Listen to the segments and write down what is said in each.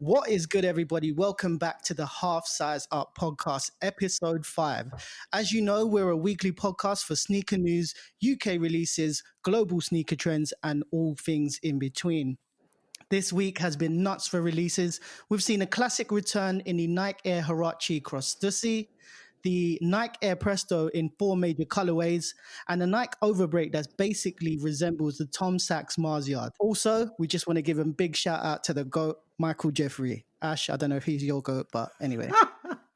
What is good, everybody? Welcome back to the Half Size Up podcast, episode 5. As you know, we're a weekly podcast for sneaker news, UK releases, global sneaker trends, and all things in between. This week has been nuts for releases. We've seen a classic return in the Nike Air Huarache Cross Stussy, the Nike Air Presto in 4 major colorways, and a Nike Overbreak that basically resembles the Tom Sachs Mars Yard. Also, we just want to give a big shout out to the GOAT, Michael Jeffrey. Ash, I don't know if he's your GOAT, but anyway.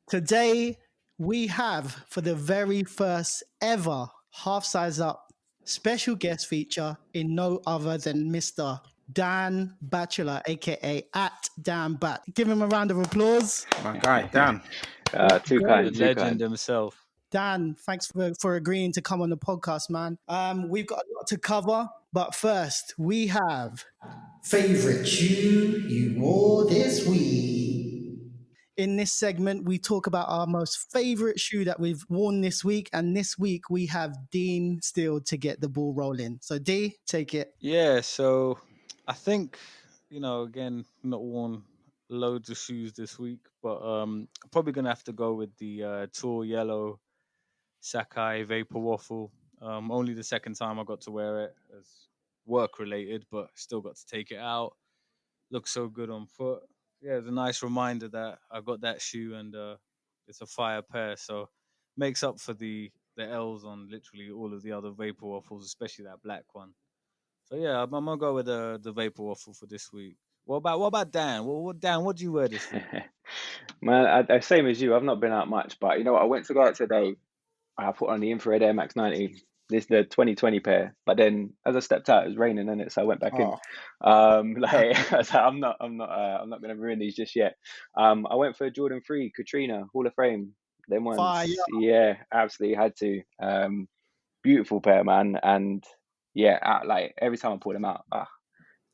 Today, we have, for the very first ever Half Size Up special guest feature in no other than Mr. Dan Batchelor, aka at Dan Bat. Give him a round of applause. My guy, Dan. Too kind, The too legend kind. himself. Dan, thanks for agreeing to come on the podcast, man. We've got a lot to cover, but first we have favorite shoe you wore this week. In this segment, we talk about our most favorite shoe that we've worn this week, and this week we have Dean still to get the ball rolling. So D, take it. Yeah, so I think, again, not worn loads of shoes this week, but I'm probably gonna have to go with the Tour Yellow Sakai Vapor Waffle. Only the second time I got to wear it as work related, but still got to take it out. Looks so good on foot. Yeah, it's a nice reminder that I got that shoe and it's a fire pair, so makes up for the L's on literally all of the other Vapor Waffles, especially that black one. So yeah, I'm gonna go with the Vapor Waffle for this week. What about Dan? Dan, what do you wear this week? Man, same as you. I've not been out much, but you know what? I went to go out today. I put on the infrared Air Max 90. This is the 2020 pair. But then as I stepped out, it was raining in it, so I went back in. I was like, I'm not gonna ruin these just yet. I went for Jordan 3 Katrina Hall of Fame. Them ones, Fire. yeah, absolutely had to. Beautiful pair, man, and yeah, like every time I pull them out,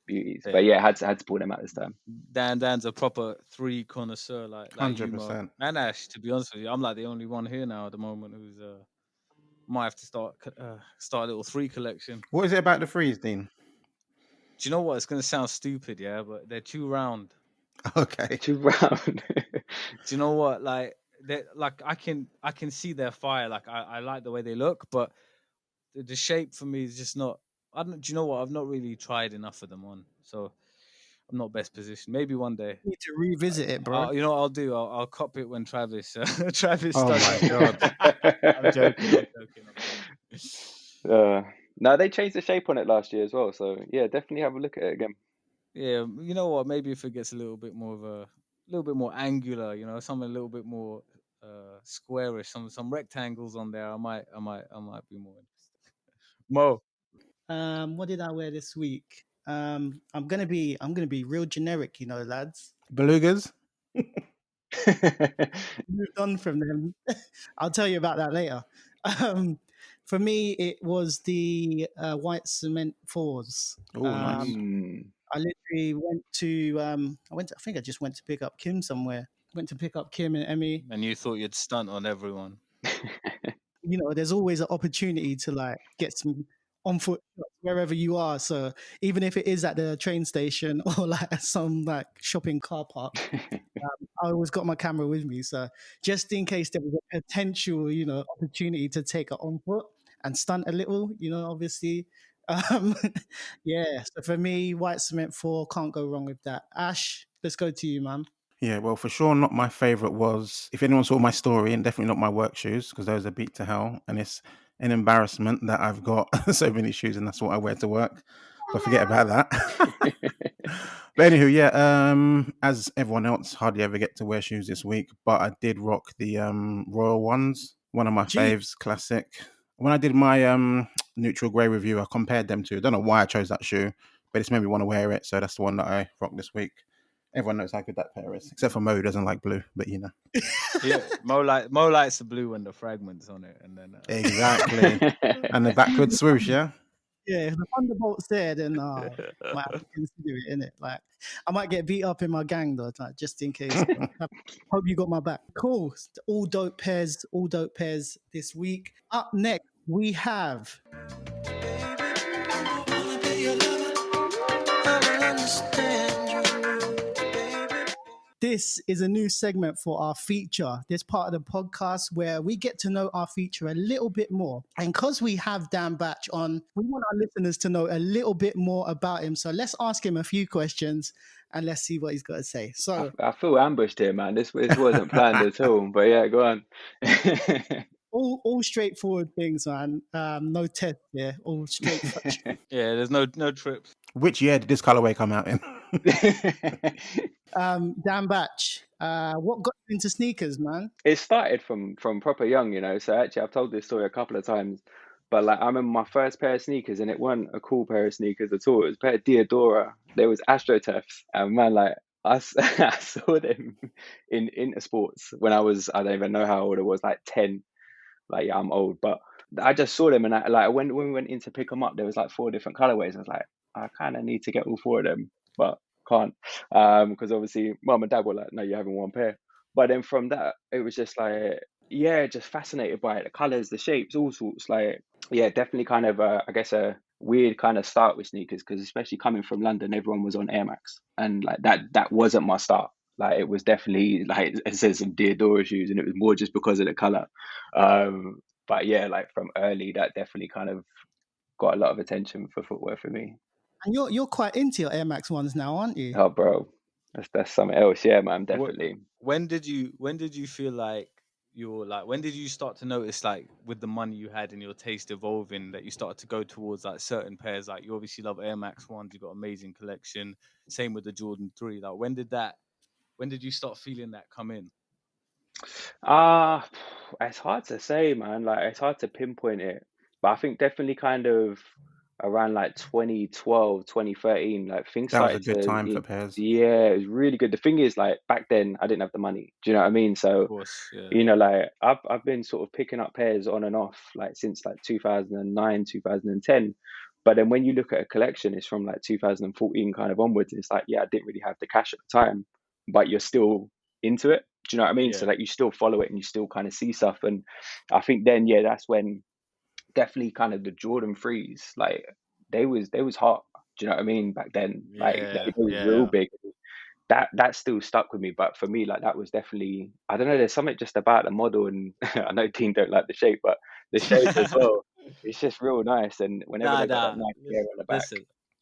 beauties. Yeah. But yeah, had to pull them out this time. Dan's a proper 3 connoisseur, like 100%. and Ash. To be honest with you, I'm like the only one here now at the moment who's might have to start a little 3 collection. What is it about the threes, Dean? Do you know what? It's gonna sound stupid, yeah, but they're too round. Okay. Too round. Do you know what? Like I can see their fire. Like I like the way they look, but the shape for me is just not. I don't. Do you know what? I've not really tried enough of them on, so I'm not best positioned. Maybe one day. Need to revisit it, bro. You know what I'll do? I'll cop it when Travis Travis. Oh does my it. God. I'm joking. No, they changed the shape on it last year as well. So yeah, definitely have a look at it again. Yeah, you know what? Maybe if it gets a little bit more angular, something a little bit more squarish, some rectangles on there, I might be more interested. Mo. What did I wear this week? I'm gonna be real generic, lads. Belugas? Moved on from them. I'll tell you about that later. For me, it was the white cement 4s. Oh, nice. I literally went to I think I just went to pick up Kim somewhere. Went to pick up Kim and Emmy. And you thought you'd stunt on everyone. There's always an opportunity to like get some on foot shots wherever you are. So even if it is at the train station or like some like shopping car park, I always got my camera with me. So just in case there was a potential, opportunity to take it on foot and stunt a little, obviously. Yeah. So for me, white cement 4, can't go wrong with that. Ash, let's go to you, man. Yeah, well, for sure, not my favorite was, if anyone saw my story, and definitely not my work shoes, because those are beat to hell. And it's an embarrassment that I've got so many shoes and that's what I wear to work. But forget about that. But anywho, yeah, as everyone else, hardly ever get to wear shoes this week. But I did rock the Royal ones, one of my faves, classic. When I did my neutral grey review, I compared them to, I don't know why I chose that shoe, but it's made me want to wear it. So that's the one that I rocked this week. Everyone knows how good that pair is, except for Mo, who doesn't like blue, but Yeah, Mo likes the blue and the fragments on it, and then exactly, and the backward swoosh, yeah. Yeah, if the Thunderbolt's there, then I might have to consider it, innit? Like, I might get beat up in my gang though, like, just in case. Hope you got my back. Cool. All dope pairs this week. Up next, we have. This is a new segment for our feature, this part of the podcast where we get to know our feature a little bit more. And because we have Dan Batch on, we want our listeners to know a little bit more about him. So let's ask him a few questions and let's see what he's got to say. So I feel ambushed here, man. This wasn't planned at all. But yeah, go on. all straightforward things, man. No test here. All straight. Yeah, there's no trips. Which year did this colorway come out in? Dan Batch, what got you into sneakers, man? It started from proper young, you know. So actually, I've told this story a couple of times. But like, I remember my first pair of sneakers, and it wasn't a cool pair of sneakers at all. It was a pair of Diodora. They was AstroTurfs, and man, like I saw them in Intersports when I don't even know how old I was, like 10. Like, yeah, I'm old, but I just saw them, and when we went in to pick them up, there was like 4 different colorways. I was like, I kind of need to get all 4 of them, but can't, because obviously mum and dad were like, no, you're having one pair. But then from that, it was just like, yeah, just fascinated by it, the colors, the shapes, all sorts. Like, yeah, definitely kind of, I guess, a weird kind of start with sneakers, because especially coming from London, everyone was on Air Max, and like that wasn't my start. Like, it was definitely, like, it says some Diodora shoes, and it was more just because of the color. But yeah, like from early, that definitely kind of got a lot of attention for footwear for me. And you're quite into your Air Max ones now, aren't you? Oh, bro, that's something else. Yeah, man, definitely. When did you feel like when did you start to notice, like, with the money you had and your taste evolving, that you started to go towards like certain pairs? Like, you obviously love Air Max ones, you've got amazing collection. Same with the Jordan 3. Like, when did you start feeling that come in? It's hard to say, man. Like, it's hard to pinpoint it, but I think definitely kind of around like 2012, 2013, like things That was a started good to, time for pairs. yeah, it was really good. The thing is, like, back then I didn't have the money. Do you know what I mean? Of So, course, yeah. you know, like, I've been sort of picking up pairs on and off, like, since like 2009, 2010. But then when you look at a collection, it's from like 2014 kind of onwards. It's like, yeah, I didn't really have the cash at the time, but you're still into it. Do you know what I mean? So Yeah. like, you still follow it and you still kind of see stuff. And I think then, yeah, that's when definitely kind of the Jordan 3s, like, they was hot. Do you know what I mean? Back then, like, they was real big. That still stuck with me. But for me, like, that was definitely, I don't know, there's something just about the model, and I know Dean don't like the shape, but the shape as well, it's just real nice. And whenever they got that nice hair on the back,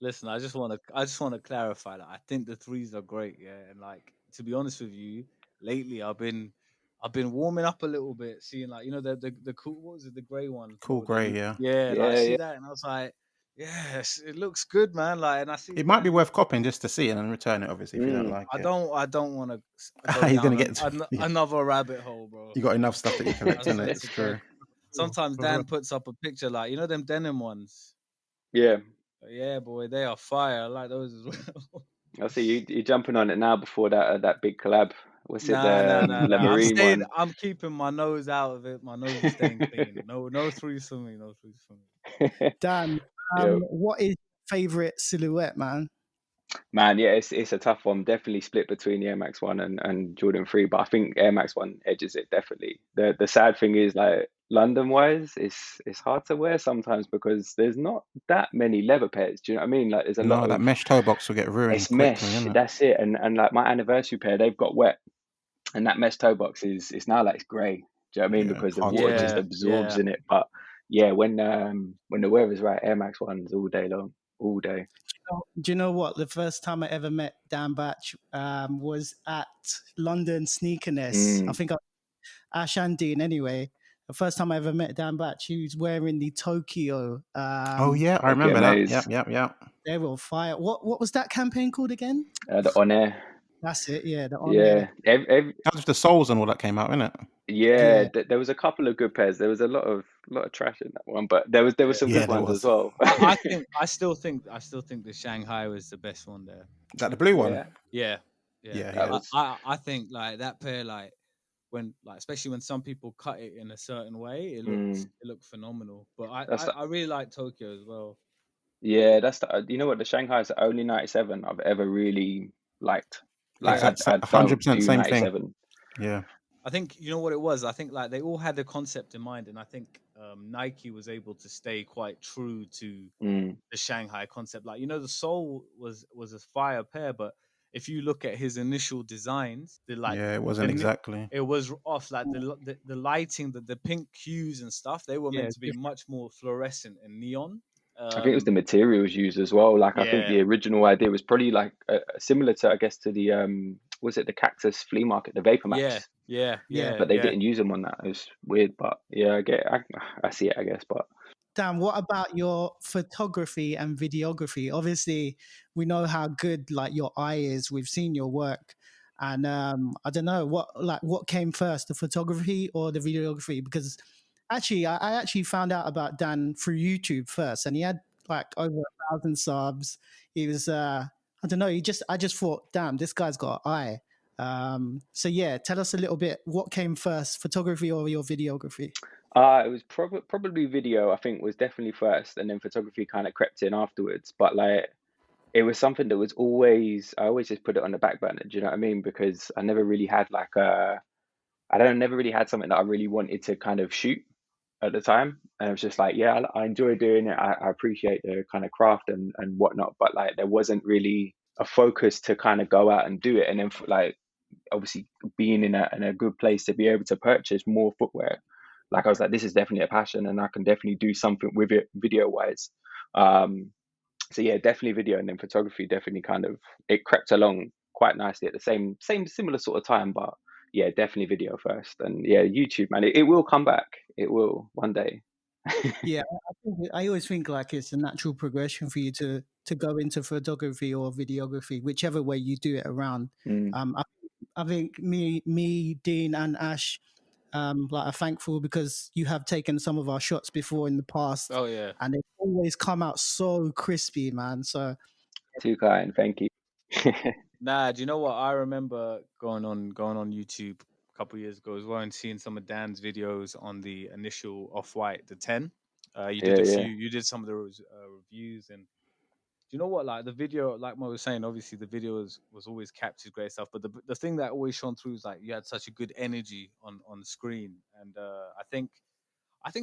Listen. I just want to clarify that I think the 3s are great. Yeah, and like, to be honest with you, lately I've been warming up a little bit, seeing, like, you know, the cool, what was it, the grey one? Cool grey, yeah. Yeah, like, I yeah, see yeah. that and I was like, yes, it looks good, man. Like, and I see It might be worth copying just to see it and return it, obviously, if you don't like I it. don't want to go You're down gonna get another rabbit hole, bro. You got enough stuff that you collect, I isn't it? swear It's to true. God. Sometimes Dan puts up a picture, like, you know, them denim ones. Yeah. Yeah, boy, they are fire. I like those as well. I see you jumping on it now before that big collab. What's it, Nah. the marine one? I'm keeping my nose out of it. My nose is staying clean. No threes for me. No threes for me. Dan, Yeah. what is your favorite silhouette, man? Man, yeah, it's a tough one. Definitely split between the Air Max 1 and Jordan 3, but I think Air Max 1 edges it definitely. The sad thing is, like, London wise, it's hard to wear sometimes because there's not that many leather pairs. Do you know what I mean? Like, there's a lot that of, mesh toe box will get ruined it's quickly, mesh. isn't it? That's it. And like, my anniversary pair, they've got wet, and that mesh toe box is now like it's grey. Do you know what I mean? Yeah, Because the hard to water clean. just absorbs in it. But yeah, when the weather's right, Air Max 1s all day long, all day. Do you know what? The first time I ever met Dan Batch was at London Sneakerness. I think Ash and Dean, anyway. The first time I ever met Dan Batch, he was wearing the Tokyo. Oh yeah, I remember that. Yep. They were on fire. What was that campaign called again? The On Air. That's it. Yeah, the On Air. That was the soles and all that came out, innit? Yeah, there was a couple of good pairs. There was a lot of trash in that one, but there was some good ones as well. I still think the Shanghai was the best one there. Is that the blue one? Yeah. I think, like, that pair, like, when, like, especially when some people cut it in a certain way, it looked phenomenal. But I really like Tokyo as well. Yeah, you know what, the Shanghai is the only 97 I've ever really liked. Like, I 100% same 97. thing. Yeah. I think, you know what it was? I think, like, they all had the concept in mind, and I think Nike was able to stay quite true to the Shanghai concept. Like, you know, the sole was a fire pair, but if you look at his initial designs, Yeah, it wasn't exactly. it was off. Like the lighting, the pink hues and stuff, they were Yeah, meant to be much more fluorescent and neon. I think it was the materials used as well. Like I think Yeah, the original idea was probably like similar to, I guess, to the was it the Cactus flea market, the Vapor yeah, Max, yeah, yeah. yeah, but they yeah. didn't use them on that. It was weird, but yeah, I see it, I guess, but Dan, what about your photography and videography? Obviously, we know how good like your eye is. We've seen your work, and I don't know what came first, the photography or the videography? Because actually, I actually found out about Dan through YouTube first, and he had like over 1,000 subs. He was I don't know. I just thought, damn, this guy's got an eye. So yeah, tell us a little bit. What came first, photography or your videography? it was probably video. I think was definitely first, and then photography kind of crept in afterwards. But like it was something that was always I always just put it on the back burner. Do you know what I mean? Because I never really had like a I don't never really had something that I really wanted to kind of shoot at the time. And it was just like, yeah, I enjoy doing it. I appreciate the kind of craft and whatnot, but like there wasn't really a focus to kind of go out and do it. And then like obviously being in a good place to be able to purchase more footwear, like I was like, this is definitely a passion, and I can definitely do something with it video wise. Um, so yeah, definitely video, and then photography definitely kind of it crept along quite nicely at the same similar sort of time, but yeah, definitely video first, and yeah, YouTube, man, it will come back. It will one day. Yeah, I always think like it's a natural progression for you to go into photography or videography, whichever way you do it around. Mm. I think me, Dean, and Ash, like are thankful because you have taken some of our shots before in the past, Oh yeah. and they always come out so crispy, man. So Too kind, thank you. Nah, do you know what? I remember going on YouTube a couple years ago as well and seeing some of Dan's videos on the initial Off White, the 10. You did Yeah, a yeah. few. You did some of those reviews, and do you know what? Like the video, like Mo was saying, obviously the video was always captured great stuff, but the thing that always shone through is like you had such a good energy on the screen, and I think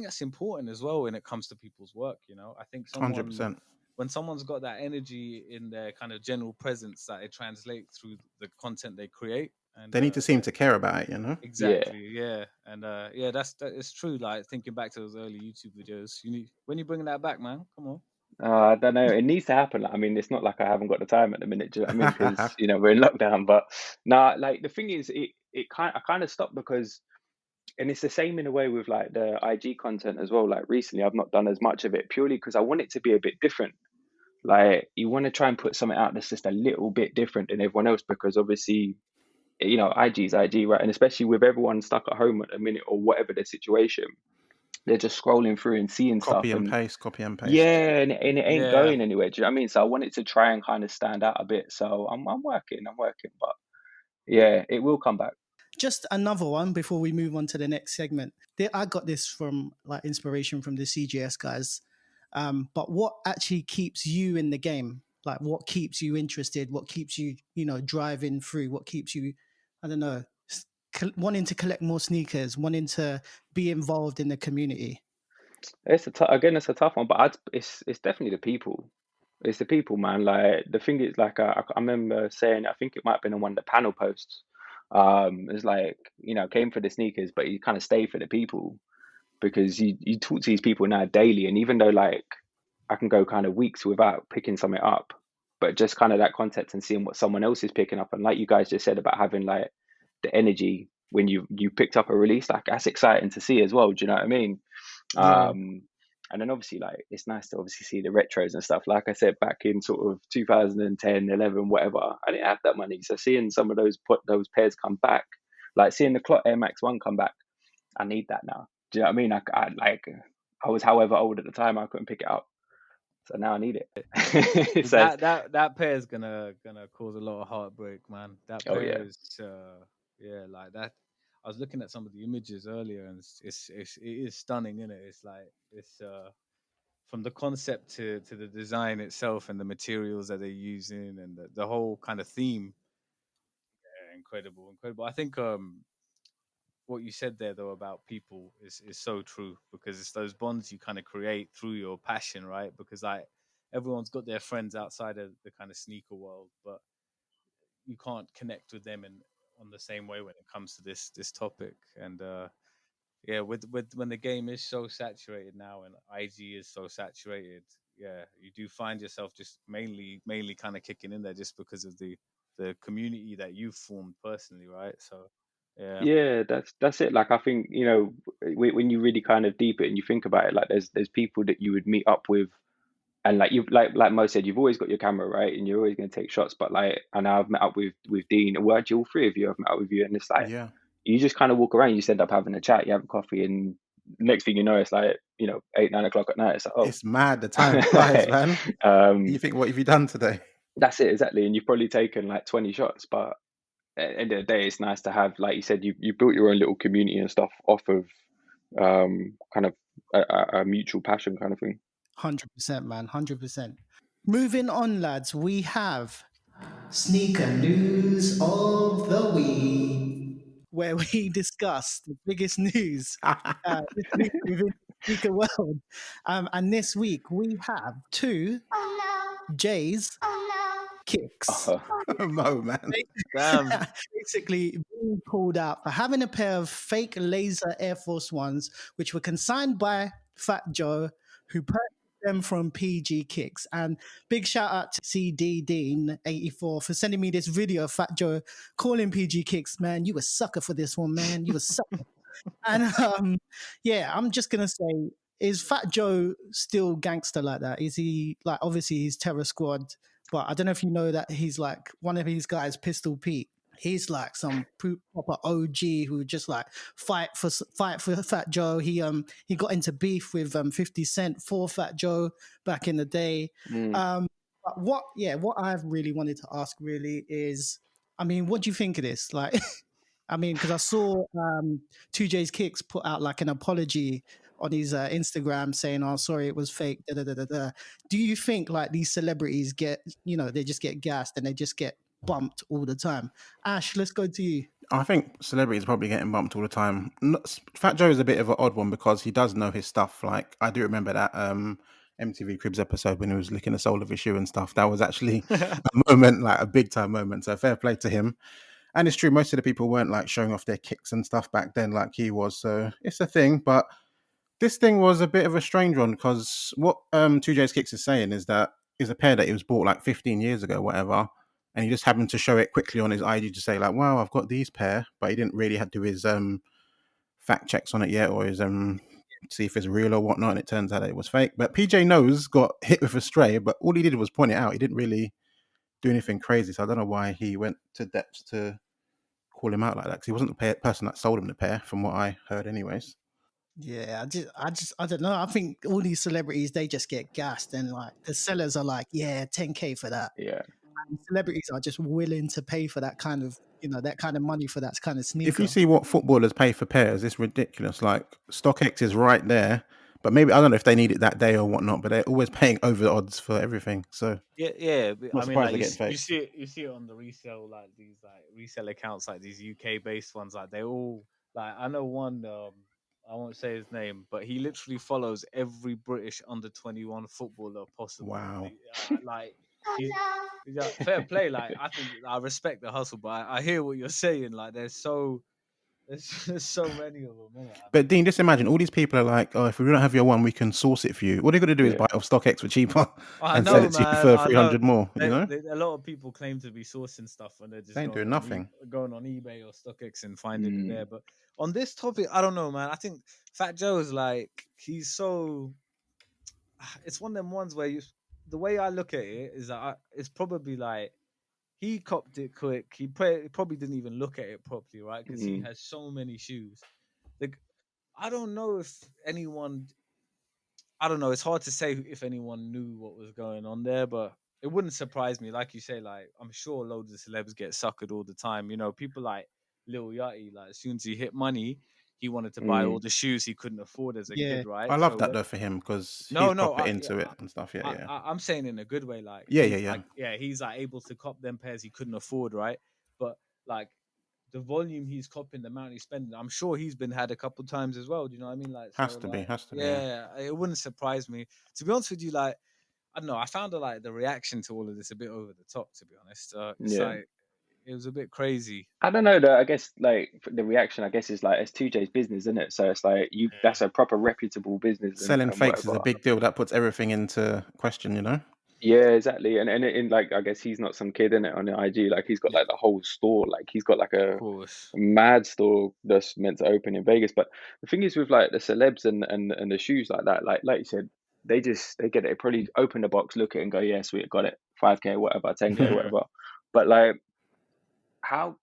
that's important as well when it comes to people's work. You know, I think 100%. when someone's got that energy in their kind of general presence, that it translates through the content they create. And They need to seem yeah, to care about it, you know? Yeah. exactly, yeah, and yeah, that is true. Like thinking back to those early YouTube videos, you need when you bringing that back, man. Come on. I don't know. It needs to happen. Like, I mean, it's not like I haven't got the time at the minute. Do you know what I mean? Because we're in lockdown. But nah, like the thing is, I kind of stopped because, and it's the same in a way with like the IG content as well. Like recently, I've not done as much of it purely because I want it to be a bit different. Like you want to try and put something out that's just a little bit different than everyone else because obviously, IG is IG, right? And especially with everyone stuck at home at the minute or whatever the situation, they're just scrolling through and seeing stuff Copy and and paste, copy and paste. yeah, and it ain't Yeah, going anywhere. Do you know what I mean? So I wanted to try and kind of stand out a bit. So I'm working, but yeah, it will come back. just another one before we move on to the next segment. I got this from like inspiration from the CGS guys. But what actually keeps you in the game? Like what keeps you interested? What keeps you, driving through? What keeps you, I don't know, wanting to collect more sneakers, wanting to be involved in the community? Again, it's a tough one, but it's definitely the people. It's the people, man. Like the thing is, like I remember saying, I think it might have been on one of the panel posts. It's like came for the sneakers, but you kind of stay for the people because you talk to these people now daily, and even though like I can go kind of weeks without picking something up, but just kind of that context and seeing what someone else is picking up, and like you guys just said about having like the energy when you picked up a release, like that's exciting to see as well. Do you know what I mean? Yeah. Um, and then obviously like it's nice to obviously see the retros and stuff. Like I said, back in sort of 2010, 11, whatever, I didn't have that money. So seeing some of those pairs come back, like seeing the Clot Air Max 1 come back, I need that now. Do you know what I mean? I was however old at the time, I couldn't pick it up. So now I need it. So that pair is gonna cause a lot of heartbreak, man. That oh pair yeah. is yeah, like that. I was looking at some of the images earlier, and it is stunning, isn't it? It's like it's from the concept to the design itself and the materials that they're using and the whole kind of theme. Yeah, incredible, incredible. I think what you said there though about people is so true because it's those bonds you kind of create through your passion, right? Because like everyone's got their friends outside of the kind of sneaker world, but you can't connect with them on the same way when it comes to this topic. And yeah, with when the game is so saturated now and IG is so saturated, yeah, you do find yourself just mainly kind of kicking in there just because of the community that you've formed personally, right? So yeah. Yeah, that's it. Like I think, you know, when you really kind of deep it and you think about it, like there's people that you would meet up with, and like you like Mo said, you've always got your camera, right? And you're always going to take shots. But like, and I've met up with Dean, and well, actually all three of you have met up with you, and it's like Yeah, you just kind of walk around, you just end up having a chat, you have a coffee, and next thing you know, it's like, you know, 8, 9 o'clock at night. It's like, oh, it's mad. The time flies, man. You um, think, what have you done today? that's it exactly. And you've probably taken like 20 shots, but at the end of the day, it's nice to have, like you said, you built your own little community and stuff off of kind of a mutual passion kind of thing. 100%, man. 100%. Moving on, lads, we have Sneaker News of the Week, where we discuss the biggest news this week within the sneaker world. And this week we have two J's kicks. Mo, man. Damn. Basically being called out for having a pair of fake laser Air Force Ones, which were consigned by Fat Joe, who purchased them from PG Kicks. And big shout out to CD Dean 84 for sending me this video of Fat Joe calling PG Kicks. Man, you a sucker for this one, man. You a sucker. And yeah, I'm just gonna say, is Fat Joe still gangster like that? Is he like, obviously he's Terror Squad, but I don't know if you know that he's like one of these guys, Pistol Pete. He's like some proper OG who just like fight for Fat Joe. He got into beef with 50 Cent for Fat Joe back in the day. But what I've really wanted to ask really is, I mean, what do you think of this? Like, I mean, because I saw 2J's Kicks put out like an apology on his Instagram saying, "Oh, sorry, it was fake." Da, da, da, da, da. Do you think like these celebrities get, you know, they just get gassed and they just get bumped all the time? Ash, let's go to you. I think celebrities are probably getting bumped all the time. Fat Joe is a bit of an odd one because he does know his stuff. Like, I do remember that MTV Cribs episode when he was licking the sole of his shoe and stuff. That was actually a moment, like a big time moment. So fair play to him. And it's true, most of the people weren't like showing off their kicks and stuff back then like he was. So it's a thing. But this thing was a bit of a strange one because what 2J's Kicks is saying is that is a pair that he was bought like 15 years ago, whatever. And he just happened to show it quickly on his IG to say like, wow, I've got these pair. But he didn't really have to do his fact checks on it yet or his see if it's real or whatnot. And it turns out that it was fake. But PJ Knows got hit with a stray, but all he did was point it out. He didn't really do anything crazy. So I don't know why he went to depths to call him out like that because he wasn't the person that sold him the pair, from what I heard, anyways. Yeah, I don't know. I think all these celebrities, they just get gassed, and like the sellers are like, yeah, 10K for that. Yeah. And celebrities are just willing to pay for that kind of, you know, that kind of money for that kind of sneaker. If you see what footballers pay for pairs, it's ridiculous. Like StockX is right there, but maybe I don't know if they need it that day or whatnot. But they're always paying over the odds for everything. So yeah. not I mean, surprised like they're getting fake. you see it on the resale, like these like resale accounts, like these UK based ones. Like they all, like I know one. I won't say his name, but he literally follows every British under 21 footballer possible. Wow. Like he's fair play. Like I think I respect the hustle, but I hear what you're saying. Like there's so many of them. Innit? But Dean, just imagine all these people are like, oh, if we don't have your one, we can source it for you. What they're going to do is Yeah. buy it off StockX for cheaper I and know, sell it to you man. for I 300 know. more. You know, A lot of people claim to be sourcing stuff and they're just they ain't doing going nothing. going on eBay or StockX and finding it there. But on this topic, I don't know, man. I think Fat Joe is like, he's so. It's one of them ones where the way I look at it is that it's probably like he copped it quick. He probably didn't even look at it properly, right? Because he has so many shoes. Like, I don't know if anyone. I don't know. It's hard to say if anyone knew what was going on there, but it wouldn't surprise me. Like you say, like I'm sure loads of celebs get suckered all the time. You know, people like Lil Yachty, like as soon as he hit money, he wanted to buy all the shoes he couldn't afford as a kid, right? I love that though for him because he's proper into it and stuff. Yeah. I'm saying in a good way, like Yeah. Like, he's like able to cop them pairs he couldn't afford, right? But like the volume he's copping, the amount he's spending, I'm sure he's been had a couple times as well. Do you know what I mean? Like, Has to be. Yeah, it wouldn't surprise me. To be honest with you, like, I don't know. I found like the reaction to all of this a bit over the top. To be honest, it's like it was a bit crazy. I don't know though. I guess like the reaction, I guess, is like it's 2J's business, isn't it? So it's like that's a proper reputable business and Selling fakes is a whatever. big deal. That puts everything into question, you know? Yeah, exactly. And in like I guess he's not some kid in it on the IG. Like he's got like the whole store. Like he's got like Of a course. mad store that's meant to open in Vegas. But the thing is with like the celebs and the shoes like that, like you said, they get it. They probably open the box, look at it, and go, yeah, sweet, got it, 5K, whatever, 10K, Yeah. whatever. But like, how?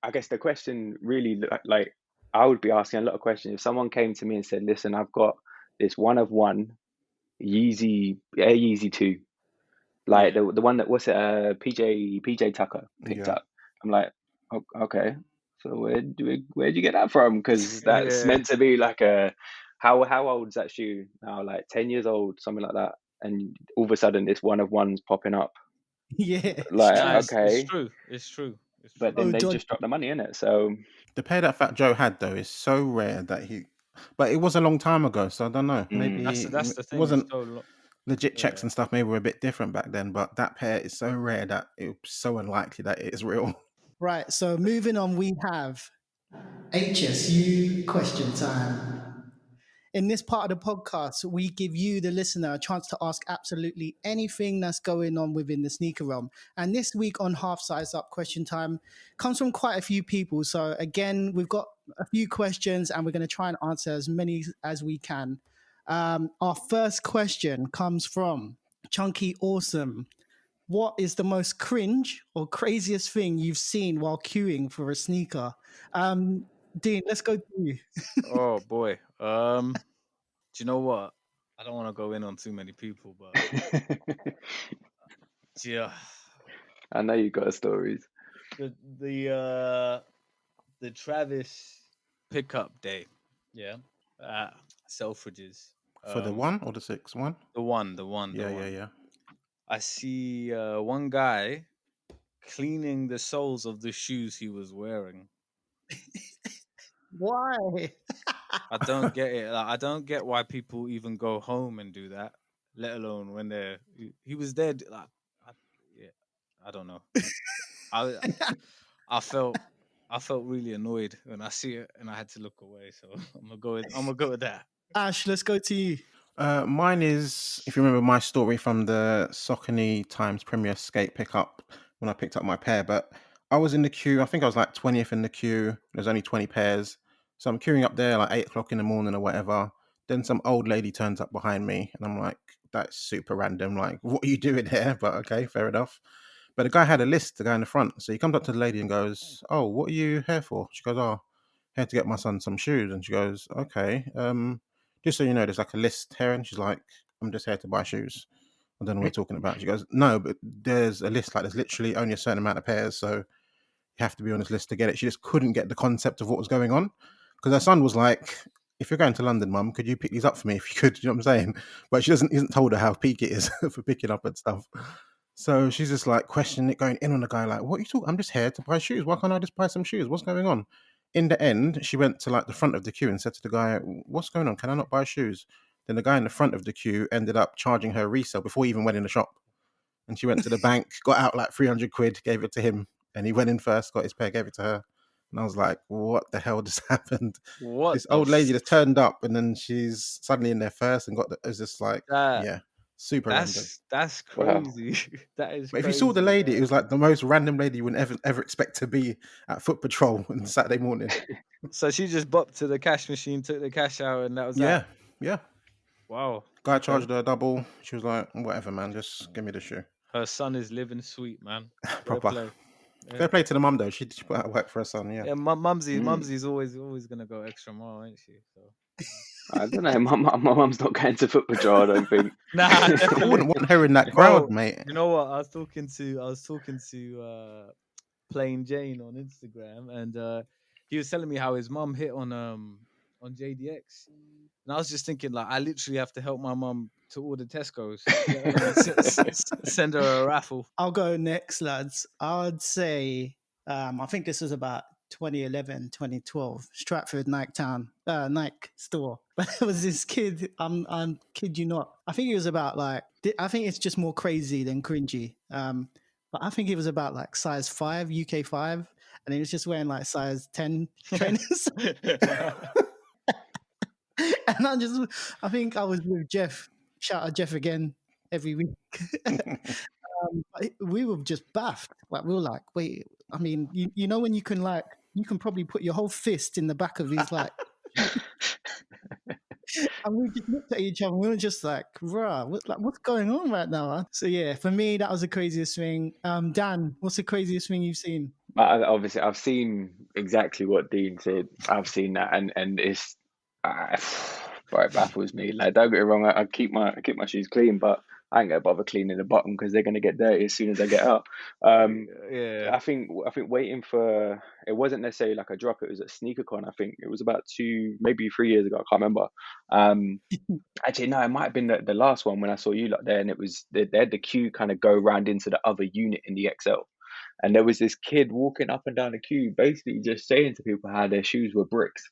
I guess the question really, like, I would be asking a lot of questions if someone came to me and said, "Listen, I've got this one of one Yeezy Air Yeezy 2, like Yeah. the one that was it, PJ Tucker picked Yeah. up." I'm like, okay, so where'd you get that from? Because that's Yeah. meant to be like a how old is that shoe now? Like 10 years old, something like that. And all of a sudden, this one of ones popping up. Yeah. Like, Nah, it's okay, true. It's true. It's but true. then Oh, they Dodge. just dropped the money in it. So The pair that Fat Joe had though is so rare that but it was a long time ago, so I don't know. mm. Maybe That's the it thing. It's wasn't so long. legit checks Yeah. and stuff. Maybe were a bit different back then, but that pair is so rare that it's so unlikely that it is real. Right. So moving on, we have HSU question time. In this part of the podcast, we give you, the listener, a chance to ask absolutely anything that's going on within the sneaker realm. And this week on Half Size Up Question Time comes from quite a few people. So again, we've got a few questions and we're going to try and answer as many as we can. Our first question comes from Chunky Awesome. What is the most cringe or craziest thing you've seen while queuing for a sneaker? Dean, let's go to you. Oh boy. Do you know what? I don't want to go in on too many people, but yeah, I know you got stories. the the the Travis pickup day, yeah, at Selfridges. For the 1 or the 6 one? The one. Yeah. I see one guy cleaning the soles of the shoes he was wearing. Why? I don't get it. Like, I don't get why people even go home and do that, let alone when they're. He was there. Like, yeah, I don't know. I I felt really annoyed when I see it, and I had to look away. So I'm gonna go with that. Ash, let's go to you. Mine is, if you remember my story from the Saucony Times Premier Skate pickup when I picked up my pair, but I was in the queue. I think I was like 20th in the queue. There's only 20 pairs. So I'm queuing up there like 8 o'clock in the morning or whatever. Then some old lady turns up behind me and I'm like, that's super random. Like, what are you doing here? But okay, fair enough. But the guy had a list, the guy in the front. So he comes up to the lady and goes, "Oh, what are you here for?" She goes, "Oh, here to get my son some shoes." And she goes, "Okay. Just so you know, there's like a list here." And she's like, "I'm just here to buy shoes. I don't know what you're talking about." She goes, "No, but there's a list, like there's literally only a certain amount of pairs, so you have to be on this list to get it." She just couldn't get the concept of what was going on. Because her son was like, "If you're going to London, Mum, could you pick these up for me if you could?" You know what I'm saying? But she isn't told her how peak it is for picking up and stuff. So she's just like questioning it, going in on the guy, like, "What are you talking? I'm just here to buy shoes. Why can't I just buy some shoes? What's going on?" In the end, she went to like the front of the queue and said to the guy, "What's going on? Can I not buy shoes?" Then the guy in the front of the queue ended up charging her resale before he even went in the shop. And she went to the bank, got out like 300 quid, gave it to him. And he went in first, got his pair, gave it to her. And I was like, what the hell just happened? What This the old lady just turned up and then she's suddenly in there first and it was just like, that? yeah, super random. That's Wow. crazy. That is. But if you crazy, saw the lady, man. it was like the most random lady you would ever expect to be at Foot Patrol on Saturday morning. So she just bopped to the cash machine, took the cash out, and that was Yeah, that. yeah. Wow. Guy Okay. charged her double. She was like, whatever, man, just give me the shoe. Her son is living sweet, man. Fair Proper. play. Yeah. Fair play to the mum though. She put out work for her son. Yeah. Yeah, Mumsy's always gonna go extra mile, ain't she? So. I don't know. My mum's not going to Foot Patrol, I don't think. Nah, I definitely. wouldn't want her in that Bro, crowd, mate. you know what? I was talking to Plain Jane on Instagram, and he was telling me how his mum hit on JDX, and I was just thinking, like, I literally have to help my mum to order Tesco's, let alone send her a raffle. I'll go next, lads. I'd say, I think this was about 2011, 2012, Stratford Nike store. But there was this kid, I'm kid you not. I think it was about like, I think it's just more crazy than cringy. but I think it was about like size 5, UK 5, and he was just wearing like size 10 trainers. And I think I was with Jeff. Shout out Jeff again every week. We were just baffed. Like we were like, wait, I mean, you know when you can probably put your whole fist in the back of his like, and we just looked at each other. And we were just like, "Bruh, what's going on right now?" Huh? So yeah, for me, that was the craziest thing. Dan, what's the craziest thing you've seen? Obviously, I've seen exactly what Dean said. I've seen that, and it's, bro, it baffles me. Like, don't get me wrong, I keep my shoes clean, but I ain't gonna bother cleaning the bottom because they're gonna get dirty as soon as I get out. Yeah. I think waiting for, it wasn't necessarily like a drop. It was at SneakerCon. I think it was about 2, maybe 3 years ago. I can't remember. Actually, no, it might have been the last one when I saw you lot there, and it was they had the queue kind of go round into the other unit in the XL. And there was this kid walking up and down the queue, basically just saying to people how their shoes were bricks.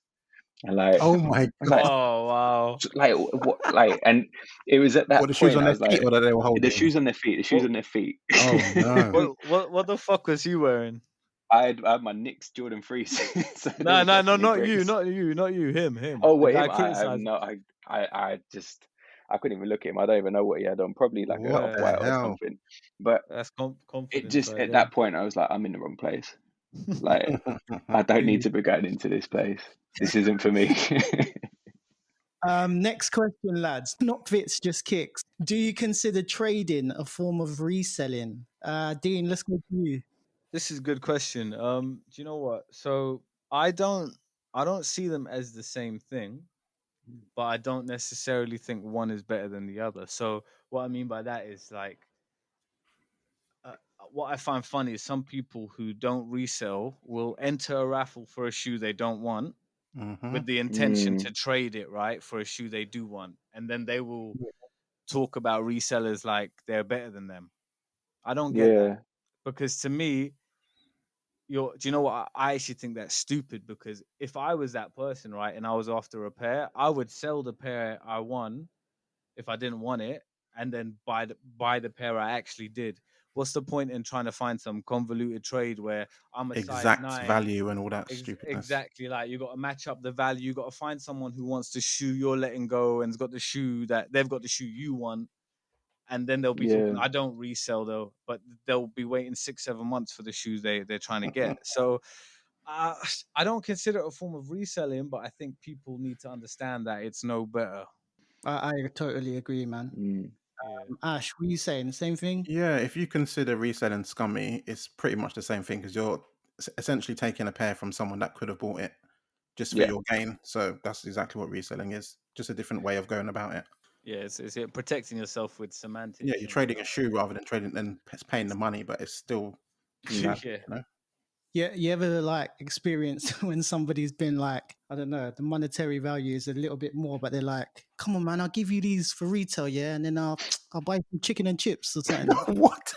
And like, Oh my like, god! Oh wow. like what, like, and it was at that What, the point shoes on I their was feet like, or that they were the holding? shoes on their feet, the shoes What- on their feet. Oh no! What the fuck was he wearing? I had my Knicks Jordan 3s. So they No, were no, definitely not you, bricks. not you, him. Oh, The wait, guy him? I have criticized. no, I just, I couldn't even look at him. I don't even know what he had on. Probably like a What off the white Yeah, or hell? something. But that's it confidence just, right at there. that point, I was like, I'm in the wrong place. Like, I don't need to be going into this place. This isn't for me. Next question, lads. Not fits, just kicks. Do you consider trading a form of reselling? Dean, let's go to you. This is a good question. Do you know what? So I don't see them as the same thing, but I don't necessarily think one is better than the other. So what I mean by that is like what I find funny is some people who don't resell will enter a raffle for a shoe they don't want Mm-hmm. with the intention to trade it, right, for a shoe they do want, and then they will talk about resellers like they're better than them. I don't get that Yeah, because to me, do you know what? I actually think that's stupid because if I was that person, right, and I was after a pair, I would sell the pair I won if I didn't want it, and then buy the pair I actually did. What's the point in trying to find some convoluted trade where I'm a size Exact 9? value and all that stupidness. Exactly, like you got to match up the value. You got to find someone who wants the shoe you're letting go and's got the shoe that they've got the shoe you want, and then they'll be talking. yeah. I don't resell though, but they'll be waiting 6-7 months for the shoes they're trying to get. So uh, I don't consider it a form of reselling, but I think people need to understand that it's no better. I totally agree, man. Mm. Yeah. Ash, were you saying the same thing? Yeah, if you consider reselling scummy, it's pretty much the same thing because you're essentially taking a pair from someone that could have bought it just for Yeah. your gain. So that's exactly what reselling is. Just a different way of going about it. Yeah, it's protecting yourself with semantics. Yeah, you're trading a shoe rather than paying the money, but it's still that, Yeah. you know. Yeah, you ever like experience when somebody's been like, I don't know, the monetary value is a little bit more, but they're like, come on, man, I'll give you these for retail, yeah, and then I'll buy some chicken and chips or something. What?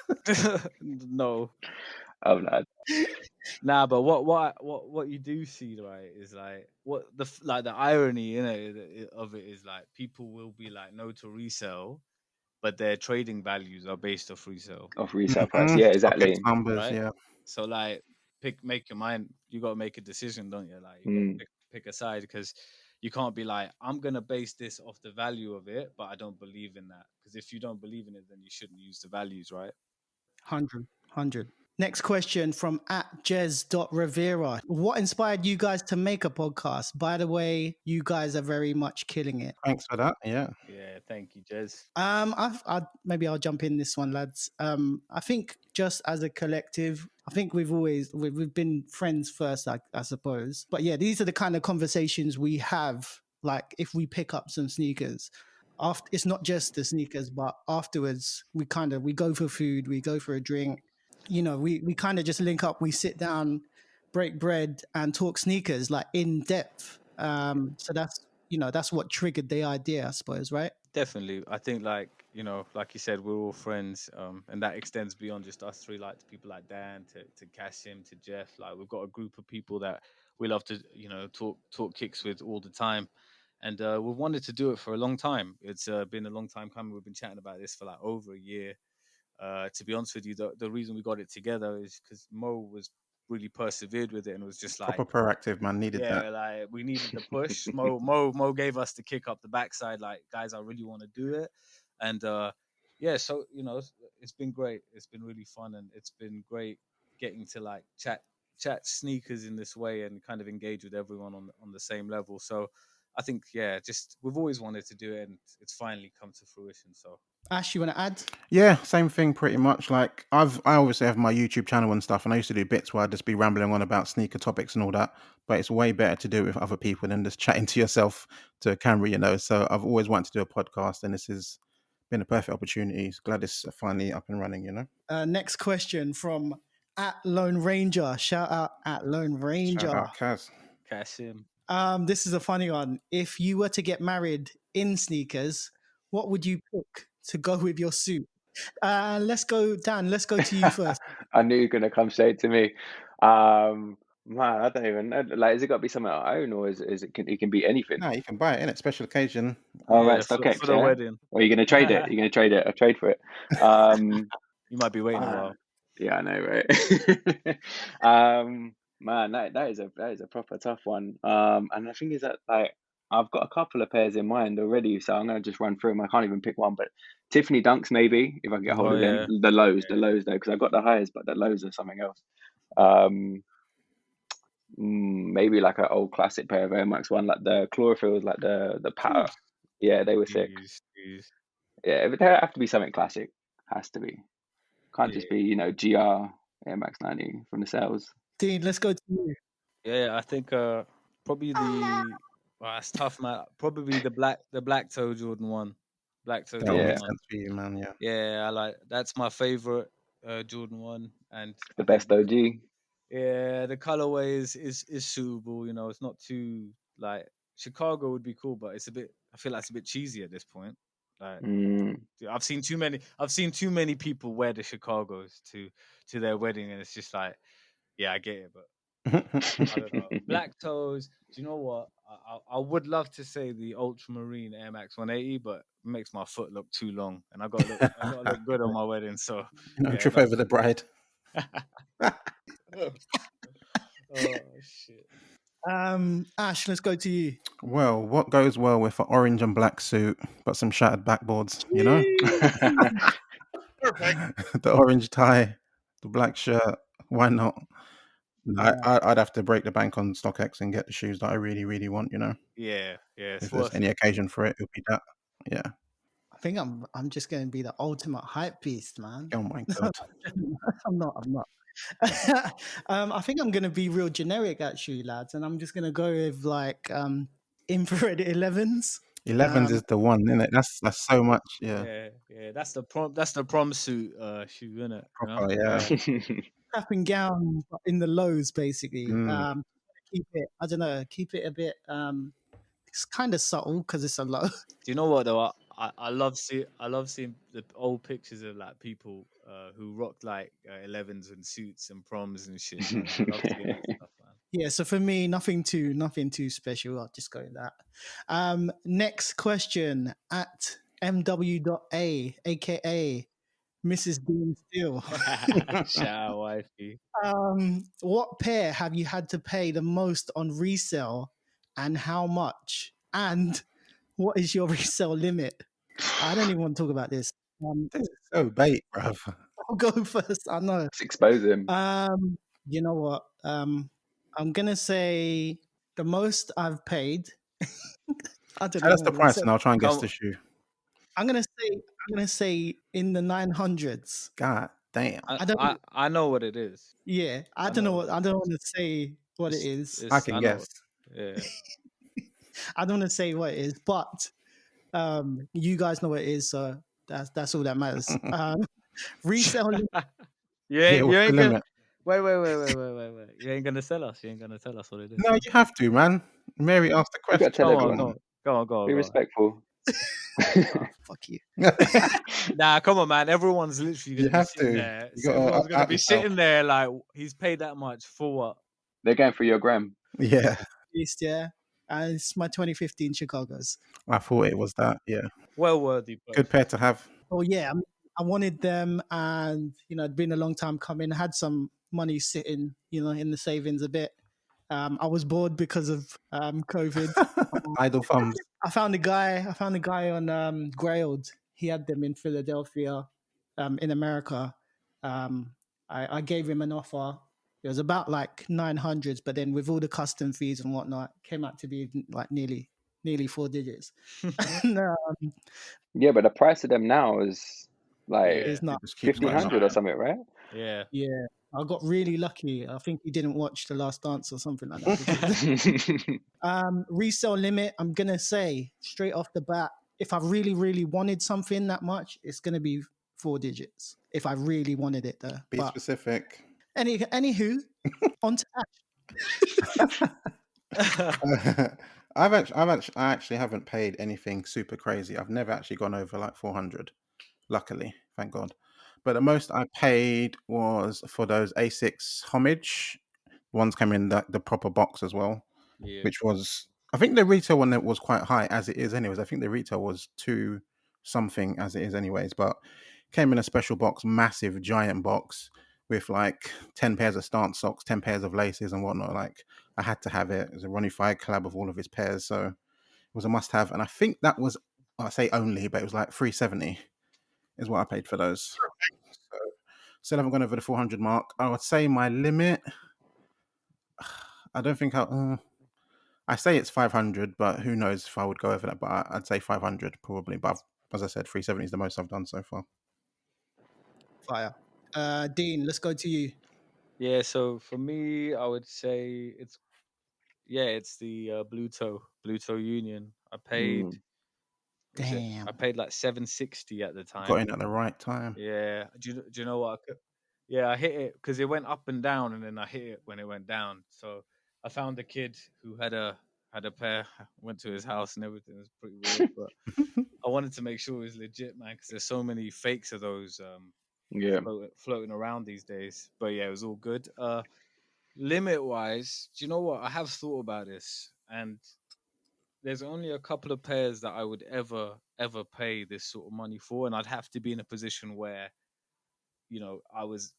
No. Oh, no. Nah, but what you do see, right, is like what the irony, of it is like people will be like no to resell, but their trading values are based off resale, Off resale price. Mhm. Yeah, StockX exactly. numbers, right? yeah. So like make your mind. You got to make a decision, don't you? Like you got to Mm. pick a side because you can't be like I'm gonna base this off the value of it, but I don't believe in that. Because if you don't believe in it, then you shouldn't use the values, right? 100. Next question from @jez.rivera. What inspired you guys to make a podcast? By the way, you guys are very much killing it. Thanks for that. Yeah. Yeah, thank you, Jez. Maybe I'll jump in this one, lads. I think just as a collective, I think we've been friends first, I suppose. But yeah, these are the kind of conversations we have. Like if we pick up some sneakers, after it's not just the sneakers, but afterwards we go for food, we go for a drink. You know, we kind of just link up, we sit down, break bread, and talk sneakers like in depth. So that's what triggered the idea, I suppose, right? Definitely. I think like, like you said, we're all friends. And that extends beyond just us three, like to people like Dan, to Kasim, to Jeff. Like we've got a group of people that we love to, talk kicks with all the time. And we've wanted to do it for a long time. It's been a long time coming. We've been chatting about this for like over a year. To be honest with you, the reason we got it together is because Mo was really persevered with it and was just like, Proper proactive, man. Needed yeah, that. like we needed the push. Mo gave us the kick up the backside, like, guys, I really want to do it. And yeah, so it's been great. It's been really fun, and it's been great getting to like chat sneakers in this way and kind of engage with everyone on the same level. So I think, yeah, just we've always wanted to do it, and it's finally come to fruition. So Ash, you want to add? Yeah, same thing pretty much. Like I obviously have my YouTube channel and stuff, and I used to do bits where I'd just be rambling on about sneaker topics and all that. But it's way better to do it with other people than just chatting to yourself to a camera. So I've always wanted to do a podcast, and this has been a perfect opportunity. Glad it's finally up and running. Next question from @LoneRanger. Shout out @LoneRanger. Shout out Kaz. cash in. This is a funny one. If you were to get married in sneakers, what would you pick to go with your suit? Let's go, Dan. Let's go to you first. I knew you were gonna come straight to me. Man, I don't even know. Like, is it got to be something I own, or is it can be anything? No, you can buy it in a special occasion. All Yeah, right, for StockX, the yeah? wedding. Or are you gonna trade it? You're gonna trade it? I'll trade for it. You might be waiting a while. Yeah, I know, right? Man, that is a proper tough one. And the thing is that, like, I've got a couple of pairs in mind already, so I'm gonna just run through them. I can't even pick one, but Tiffany Dunks maybe, if I can get hold Oh, of them. yeah. The lows though, because I got the highs, but the lows are something else. Maybe like an old classic pair of Air Max 1, like the chlorophylls, like the patter. Yeah, they were sick. Jeez. Yeah, but there have to be something classic. Has to be. Can't just Yeah. be, GR Air Max 90 from the sales. Dean, let's go to you. Yeah, I think probably it's tough, man. Probably the black toe Jordan 1. Black toe That Jordan will Yeah. make 1. sense for you, man. Yeah. Yeah, that's my favorite Jordan 1, and The I think best OG. yeah, the colorway is suitable. It's not too, like, Chicago would be cool, but it's a bit. I feel like it's a bit cheesy at this point. Like, dude, I've seen too many people wear the Chicagos to their wedding, and it's just like, yeah, I get it, but I don't know. Black toes. Do you know what? I would love to say the Ultramarine Air Max 180, but it makes my foot look too long, and I got to look good on my wedding. So Trip over the bride. Oh shit. Ash, let's go to you. Well, what goes well with an orange and black suit, but some shattered backboards, Perfect. The orange tie, the black shirt. Why not? No, I'd have to break the bank on StockX and get the shoes that I really, really want. Yeah. If there's any occasion for it, it'll be that. Yeah. I think I'm just going to be the ultimate hype beast, man. Oh my god. I'm not. I think I'm going to be real generic, actually, lads, and I'm just going to go with like infrared 11s. 11s is the one, isn't it? That's so much. Yeah. Yeah. That's the prom suit shoe, isn't it? Proper, yeah. Cap and gown in the lows, basically. Keep it. I don't know. Keep it a bit. It's kind of subtle because it's a low. Do you know what though? I love seeing the old pictures of like people who rocked like 11s and suits and proms and shit. Man. I love seeing that stuff, man. Yeah, so for me, nothing too special. I'll just go with that. Next question at MW.A, aka Mrs. Dean Steele. Shout out, wifey. What pair have you had to pay the most on resale, and how much? And what is your resale limit? I don't even want to talk about this. This is so bait, bruv. I'll go first. I know. Let's expose him. You know what? I'm gonna say the most I've paid. I don't know. That's the price, and I'll try and guess the shoe. I'm gonna say in the 900s. God damn. I know what it is. Yeah, I don't want to say what it is. I can guess. Yeah. I don't want to say what it is, but you guys know what it is, so that's all that matters. Resale. You ain't gonna. Wait. You ain't gonna tell us. You ain't gonna tell us what it is. No, you have to, man. Mary asked the question. Go on. Be respectful. Fuck you. Nah, come on, man. Everyone's literally gonna You be sitting there. Everyone's gonna be sitting there like, he's paid that much for what? They're going for your gram. Yeah. Yeah. And it's my 2015 Chicago's. I thought it was that. Yeah. Well worthy. Good pair to have. Oh yeah, I wanted them, and it'd been a long time coming. I had some money sitting, in the savings a bit. I was bored because of COVID. Idle thumbs. I found a guy on Grailed. He had them in Philadelphia, in America. I gave him an offer. It was about like 900s, but then with all the custom fees and whatnot, it came out to be like nearly 4 digits. And, Yeah, but the price of them now is like it's not. It just keeps going up. 1,500 or something, right? Yeah. Yeah, I got really lucky. I think he didn't watch The Last Dance or something like that. Because, resale limit, I'm gonna say straight off the bat, if I really, really wanted something that much, it's gonna be 4 digits. If I really wanted it, though. Be But specific. anywho, on to action. I actually haven't paid anything super crazy. I've never actually gone over like 400. Luckily, thank God. But the most I paid was for those A6 homage. Ones came in the proper box as well, Yeah. which was, I think the retail one was quite high as it is anyways. I think the retail was 2 something as it is anyways, but came in a special box, massive giant box with like 10 pairs of stance socks, 10 pairs of laces and whatnot. Like I had to have it. It was a Ronnie Fieg collab of all of his pairs, so it was a must have. And I think that was, I say only, but it was like 370 is what I paid for those. So still haven't gone over the 400 mark. I would say my limit, I don't think I say it's 500, but who knows if I would go over that. But I'd say 500 probably. But as I said, 370 is the most I've done so far. Fire. Dean, let's go to you. Yeah, so for me, I would say it's the Bluetooth Union. I paid Damn. I paid like 760 at the time. Got in at the right time. Yeah. Do you know what? I hit it because it went up and down, and then I hit it when it went down. So I found a kid who had a pair. Went to his house and everything. It was pretty weird, but I wanted to make sure it was legit, man, because there's so many fakes of those floating around these days. But yeah, it was all good. Limit wise, do you know what? I have thought about this, and there's only a couple of pairs that I would ever pay this sort of money for, and I'd have to be in a position where, I was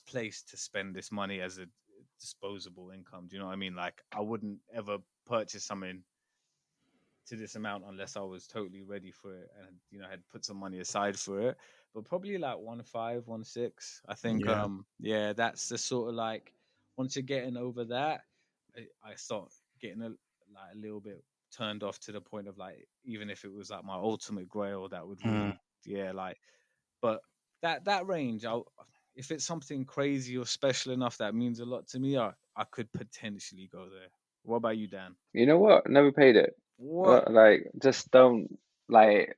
placed to spend this money as a disposable income. Do you know what I mean? Like I wouldn't ever purchase something to this amount unless I was totally ready for it and had put some money aside for it. But probably like 1.5, 1.6. I think that's the sort of like, once you're getting over that, I start getting a little bit turned off to the point of like, even if it was like my ultimate grail, that would really but that range, if it's something crazy or special enough that means a lot to me, I could potentially go there. What about you, Dan? You know what? Never paid it. What? Like, just don't like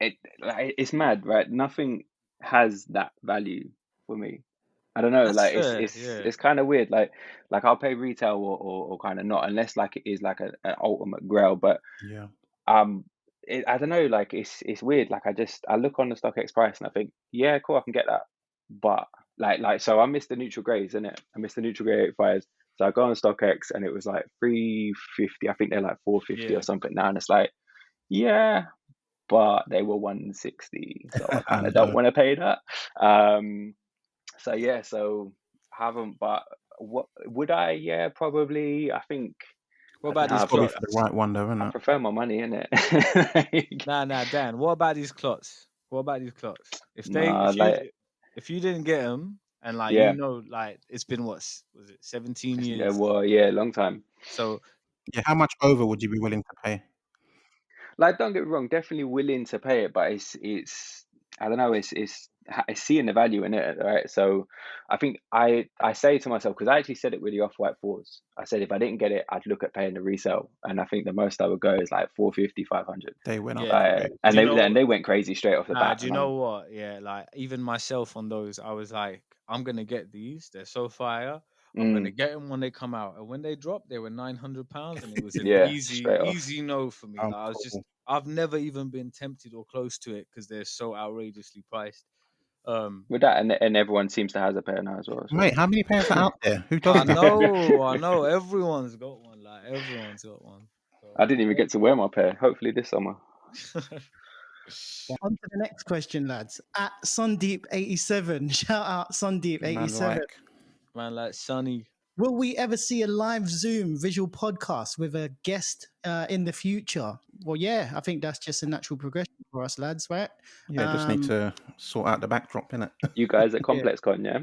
it. Like, it's mad, right? Nothing has that value for me. I don't know. That's Like, fair, it's kind of weird. Like I'll pay retail or kind of not, unless like it is like an ultimate grail. But Yeah. I don't know. Like, it's weird. Like, I look on the StockX price and I think, yeah, cool, I can get that. But so I missed the neutral grays, innit? I missed the neutral grey 85s. So I go on StockX and it was like 350. I think they're like 450 or something now. And it's like, yeah, but they were 160. So I kind of don't want to pay that. So haven't, but what would I? Yeah, probably. I think. What about these Probably clots? for the right one, though, isn't I it? prefer my money, innit? Nah, Dan. What about these clots? If you didn't get them, and like like it's been what was it 17 years? Yeah, well, yeah, long time. So yeah, how much over would you be willing to pay? Like, don't get me wrong, definitely willing to pay it, but it's I don't know, it's seeing the value in it, right? So I think I say to myself, because I actually said it with the Off-White 4s. I said if I didn't get it, I'd look at paying the resale, and I think the most I would go is like 450, 500. They went up. And they went crazy straight off the bat. Do you know what? Yeah, like even myself on those, I was like, I'm gonna get these. They're so fire. I'm gonna get them when they come out, and when they dropped, they were £900, and it was an easy no for me. Like, I've never even been tempted or close to it because they're so outrageously priced. With that, and everyone seems to have a pair now as well. So. Mate, how many pairs are out there? Who doesn't? I know. Everyone's got one. So. I didn't even get to wear my pair. Hopefully this summer. On to the next question, lads. At Sundeep87, shout out Man Sundeep87. Man, like Sonny. Will we ever see a live Zoom visual podcast with a guest in the future? Well, yeah, I think that's just a natural progression for us, lads, right? Yeah, just need to sort out the backdrop, innit? You guys at ComplexCon, yeah?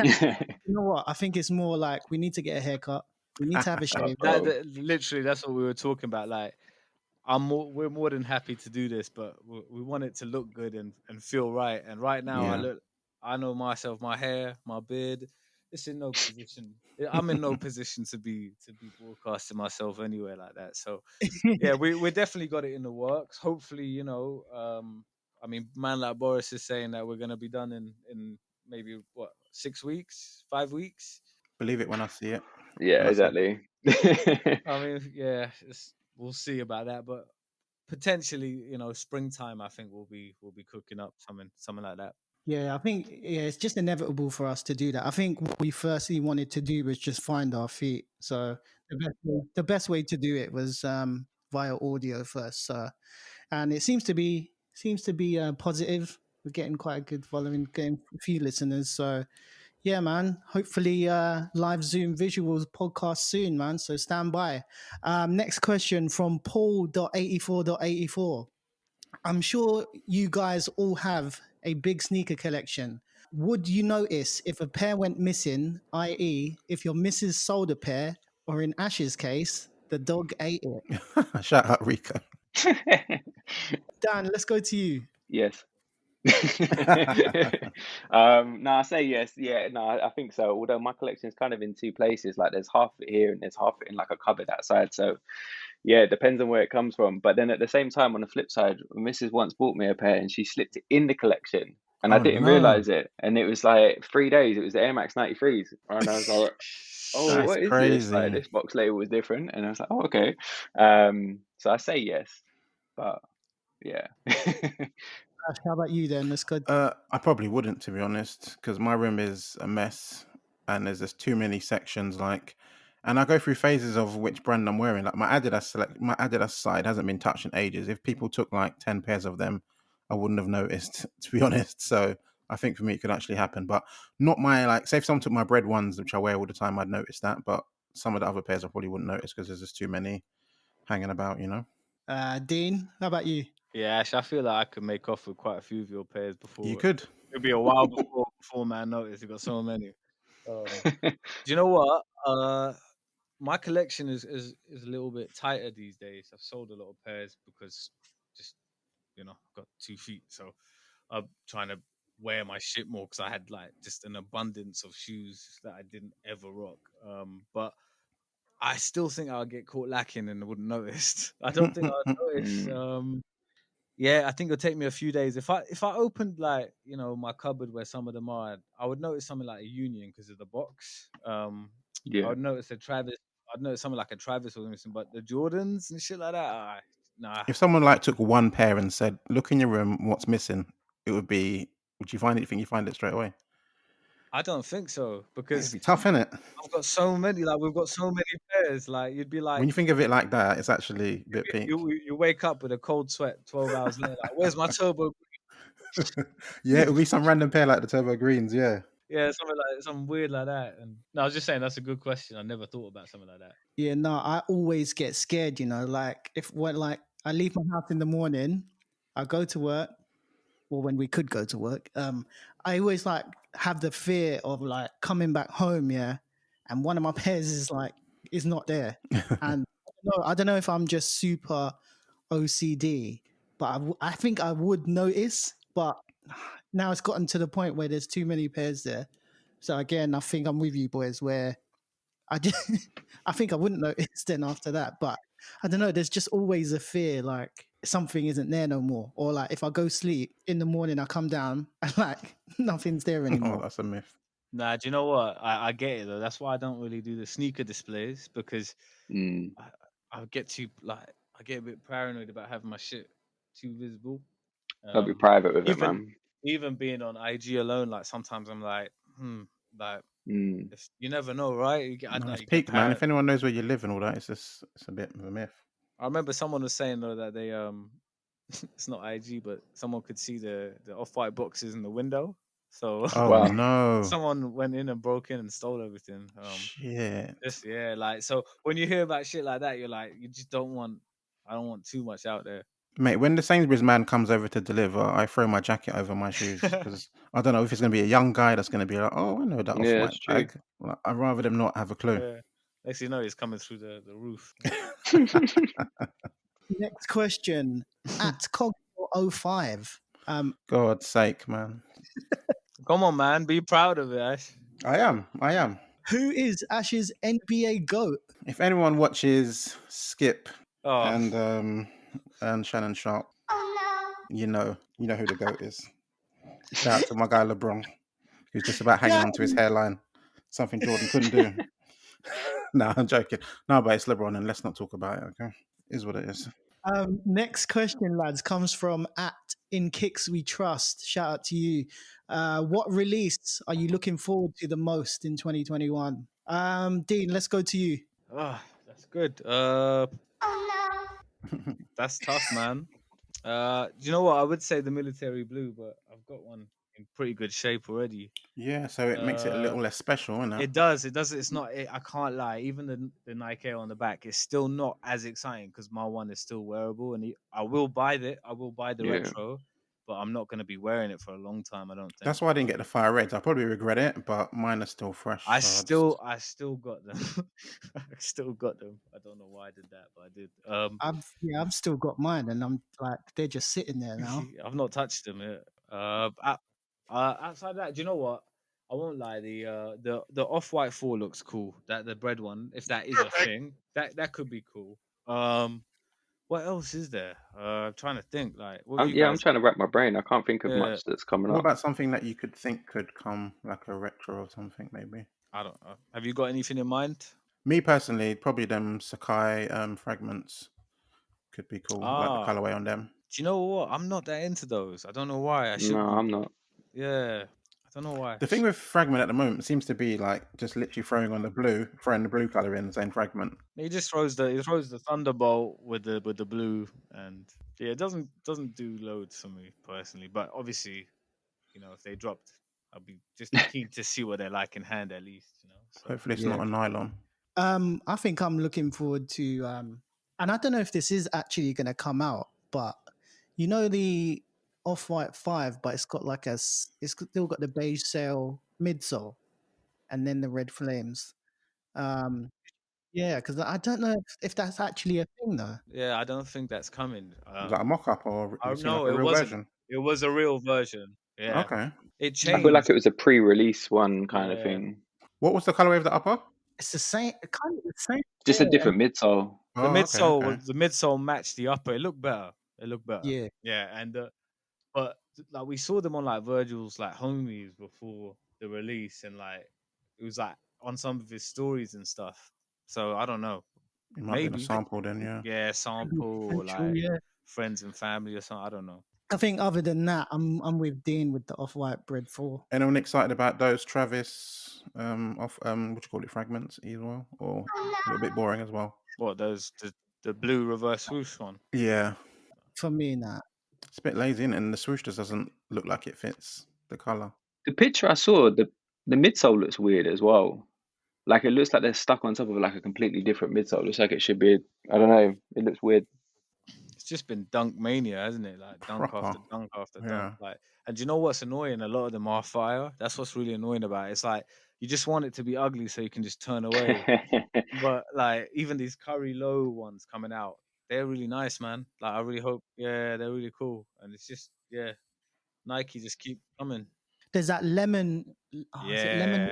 You know what? I think it's more like we need to get a haircut. We need to have a shave. Bro. Literally, that's what we were talking about. Like, we're more than happy to do this, but we want it to look good and feel right. And right now, Yeah. I know myself, my hair, my beard. It's in no position. I'm in no position to be broadcasting myself anywhere like that. So yeah, we definitely got it in the works. Hopefully, you know, I mean, man like Boris is saying that we're gonna be done in maybe what 6 weeks, 5 weeks. Believe it when I see it. Yeah, When I see it. exactly. I mean, yeah, we'll see about that, but potentially, you know, springtime. I think we'll be cooking up something like that. Yeah, I think it's just inevitable for us to do that. I think what we firstly wanted to do was just find our feet. So the best way to do it was via audio first. So, and it seems to be positive. We're getting quite a good following, getting a few listeners. So yeah, man. Hopefully, live Zoom visuals podcast soon, man. So stand by. Next question from Paul.84.84. I'm sure you guys all have a big sneaker collection. Would you notice if a pair went missing, i.e., if your missus sold a pair, or in Ash's case, the dog ate it? Shout out Rico. Dan, let's go to you. Yes. No, I say yes. Yeah, no, I think so. Although my collection is kind of in two places, like there's half of it here and there's half of it in like a cupboard outside. So yeah, it depends on where it comes from. But then at the same time, on the flip side, Mrs. once bought me a pair and she slipped it in the collection and I Oh, didn't no. realize it. And it was like 3 days. It was the Air Max 93s. And I was like, oh, That's what is this? Like crazy. this box label was different. And I was like, oh, okay. So I say yes, but yeah. Ash, how about you then? Let's go. I probably wouldn't, to be honest, because my room is a mess and there's just too many sections. Like, and I go through phases of which brand I'm wearing. Like my Adidas side hasn't been touched in ages. If people took like 10 pairs of them, I wouldn't have noticed, to be honest. So I think for me it could actually happen, but not my like. Say if someone took my bread ones, which I wear all the time, I'd notice that. But some of the other pairs I probably wouldn't notice because there's just too many hanging about, you know. Dean, how about you? Yeah, Ash, I feel like I could make off with quite a few of your pairs before. You could. It'd be a while before man noticed. You got so many. Do you know what? My collection is a little bit tighter these days. I've sold a lot of pairs because just I've got 2 feet, so I'm trying to wear my shit more because I had like just an abundance of shoes that I didn't ever rock. But I still think I'll get caught lacking and wouldn't notice. I don't think I'd notice. Yeah, I think it'll take me a few days. If I opened like my cupboard where some of them are, I would notice something like a Union because of the box. I Yeah. would notice a Travis. I'd notice something like a Travis was missing, but the Jordans and shit like that, nah. If someone like took one pair and said, "Look in your room, what's missing?" It would be. Would you find it? You think you find it straight away? I don't think so It'd because be tough, innit? I've got so many. Like we've got so many pairs. Like you'd be like, When you think of it like that, it's actually a bit pink. you wake up with a cold sweat 12 hours later. Like, where's my turbo? Yeah, it would be some random pair like the Turbo Greens. Yeah. Yeah, something weird like that. And no, I was just saying that's a good question. I never thought about something like that. Yeah, no, I always get scared, like like I leave my house in the morning, I go to work, or when we could go to work, I always like have the fear of like coming back home, yeah, and one of my pairs is not there. And I don't know if I'm just super OCD, but I think I would notice, but now it's gotten to the point where there's too many pairs there. So again, I think I'm with you boys where I think I wouldn't notice then after that, but I don't know. There's just always a fear like something isn't there no more, or like if I go sleep in the morning, I come down and like nothing's there Oh, anymore. that's a myth. Nah, do you know what? I get it though. That's why I don't really do the sneaker displays because I get I get a bit paranoid about having my shit too visible. I'll be private with it, even man. even being on IG alone, like sometimes I'm like, like Mm. if, you never know, right? I No, know it's you get peak, man. paranoid. If anyone knows where you live and all that, it's a bit of a myth. I remember someone was saying though that it's not IG, but someone could see the off-white boxes in the window. So Oh Wow. no! someone went in and broke in and stole everything. Shit. Just like so when you hear about shit like that, you're like, you just don't want. I don't want too much out there. Mate, when the Sainsbury's man comes over to deliver, I throw my jacket over my shoes because I don't know if it's going to be a young guy that's going to be like, oh, I know that Yeah, off-white that's true. bag. Like, I'd rather them not have a clue. Yeah. Next thing you know, he's coming through the roof. Next question at Cog05. God's sake, man. Come on, man, be proud of it, Ash. I am. Who is Ash's NBA GOAT? If anyone watches Skip Oh, and Shannon Sharp, you know who the GOAT is. Shout out to my guy LeBron, who's just about hanging on to his hairline. Something Jordan couldn't do. No, I'm joking. No, but it's LeBron, and let's not talk about it, okay? Is what it is. Next question, lads, comes from at In Kicks We Trust. Shout out to you. What release are you looking forward to the most in 2021? Dean, let's go to you. that's good. That's tough, man. Do you know what? I would say the military blue, but I've got one in pretty good shape already. Yeah, so it makes it a little less special, isn't it? It does. It's not. I can't lie. Even the Nike Air on the back is still not as exciting because my one is still wearable, and I will buy it. I will buy the Yeah. retro, but I'm not going to be wearing it for a long time. I don't think. That's why I didn't get the fire reds. I probably regret it, but mine are still fresh. I so still got them. I still got them. I don't know why I did that, but I did. I've still got mine, and I'm like, they're just sitting there now. I've not touched them yet. Outside that, do you know what? I won't lie. The off-white 4 looks cool. That the bread one, if that is a thing, that could be cool. What else is there? I'm trying to think. Like, I'm trying to wrap my brain. I can't think of Yeah. much that's coming what up. about something that you could think could come, like a retro or something, maybe? I don't know. Have you got anything in mind? Me personally, probably them Sakai fragments could be cool, like the colorway on them. Do you know what? I'm not that into those. I don't know why. I should. No, be. I'm not. Yeah, I don't know why. The thing with fragment at the moment seems to be like just literally throwing the blue color in the same fragment. He just throws the thunderbolt with the blue, and yeah, it doesn't do loads for me personally. But obviously, you know, if they dropped, I'll be just keen to see what they're like in hand at least. You know, so. Hopefully it's not a nylon. I think I'm looking forward to, and I don't know if this is actually going to come out, but you know the Off-White 5, but it's got like it's still got the beige sail midsole, and then the red flames. Yeah, because I don't know if that's actually a thing though. Yeah, I don't think that's coming. Is that a mock-up or you seen no, like a it real wasn't. version? It was a real version. Yeah. Okay. It I changed. feel like it was a pre-release one kind of thing. What was the colorway of the upper? It's the same, kind of the same. Just a different midsole. The Oh, midsole, okay. the midsole matched the upper. It looked better. Yeah. Yeah, and but like we saw them on like Virgil's like homies before the release, and like it was like on some of his stories and stuff. So I don't know. It might be a sample then, yeah. Yeah, sample or like friends and family or something. I don't know. I think other than that, I'm with Dean with the Off-White Bread 4. Anyone excited about those Travis what you call it, fragments as well, or a little bit boring as well? What, those the blue reverse swoosh one? Yeah. For me, nah. It's a bit lazy, isn't it? And the swoosh just doesn't look like it fits the color. The picture I saw, the midsole looks weird as well. Like it looks like they're stuck on top of like a completely different midsole. It looks like it should be. I don't know. It looks weird. It's just been dunk mania, hasn't it? Like dunk after dunk after dunk. Like, and do you know what's annoying? A lot of them are fire. That's what's really annoying about it. It's like you just want it to be ugly so you can just turn away. But like even these Curry Low ones coming out, they're really nice, man. Like I really hope, they're really cool. And it's just Nike just keep coming. There's that lemon. Oh, is it lemon?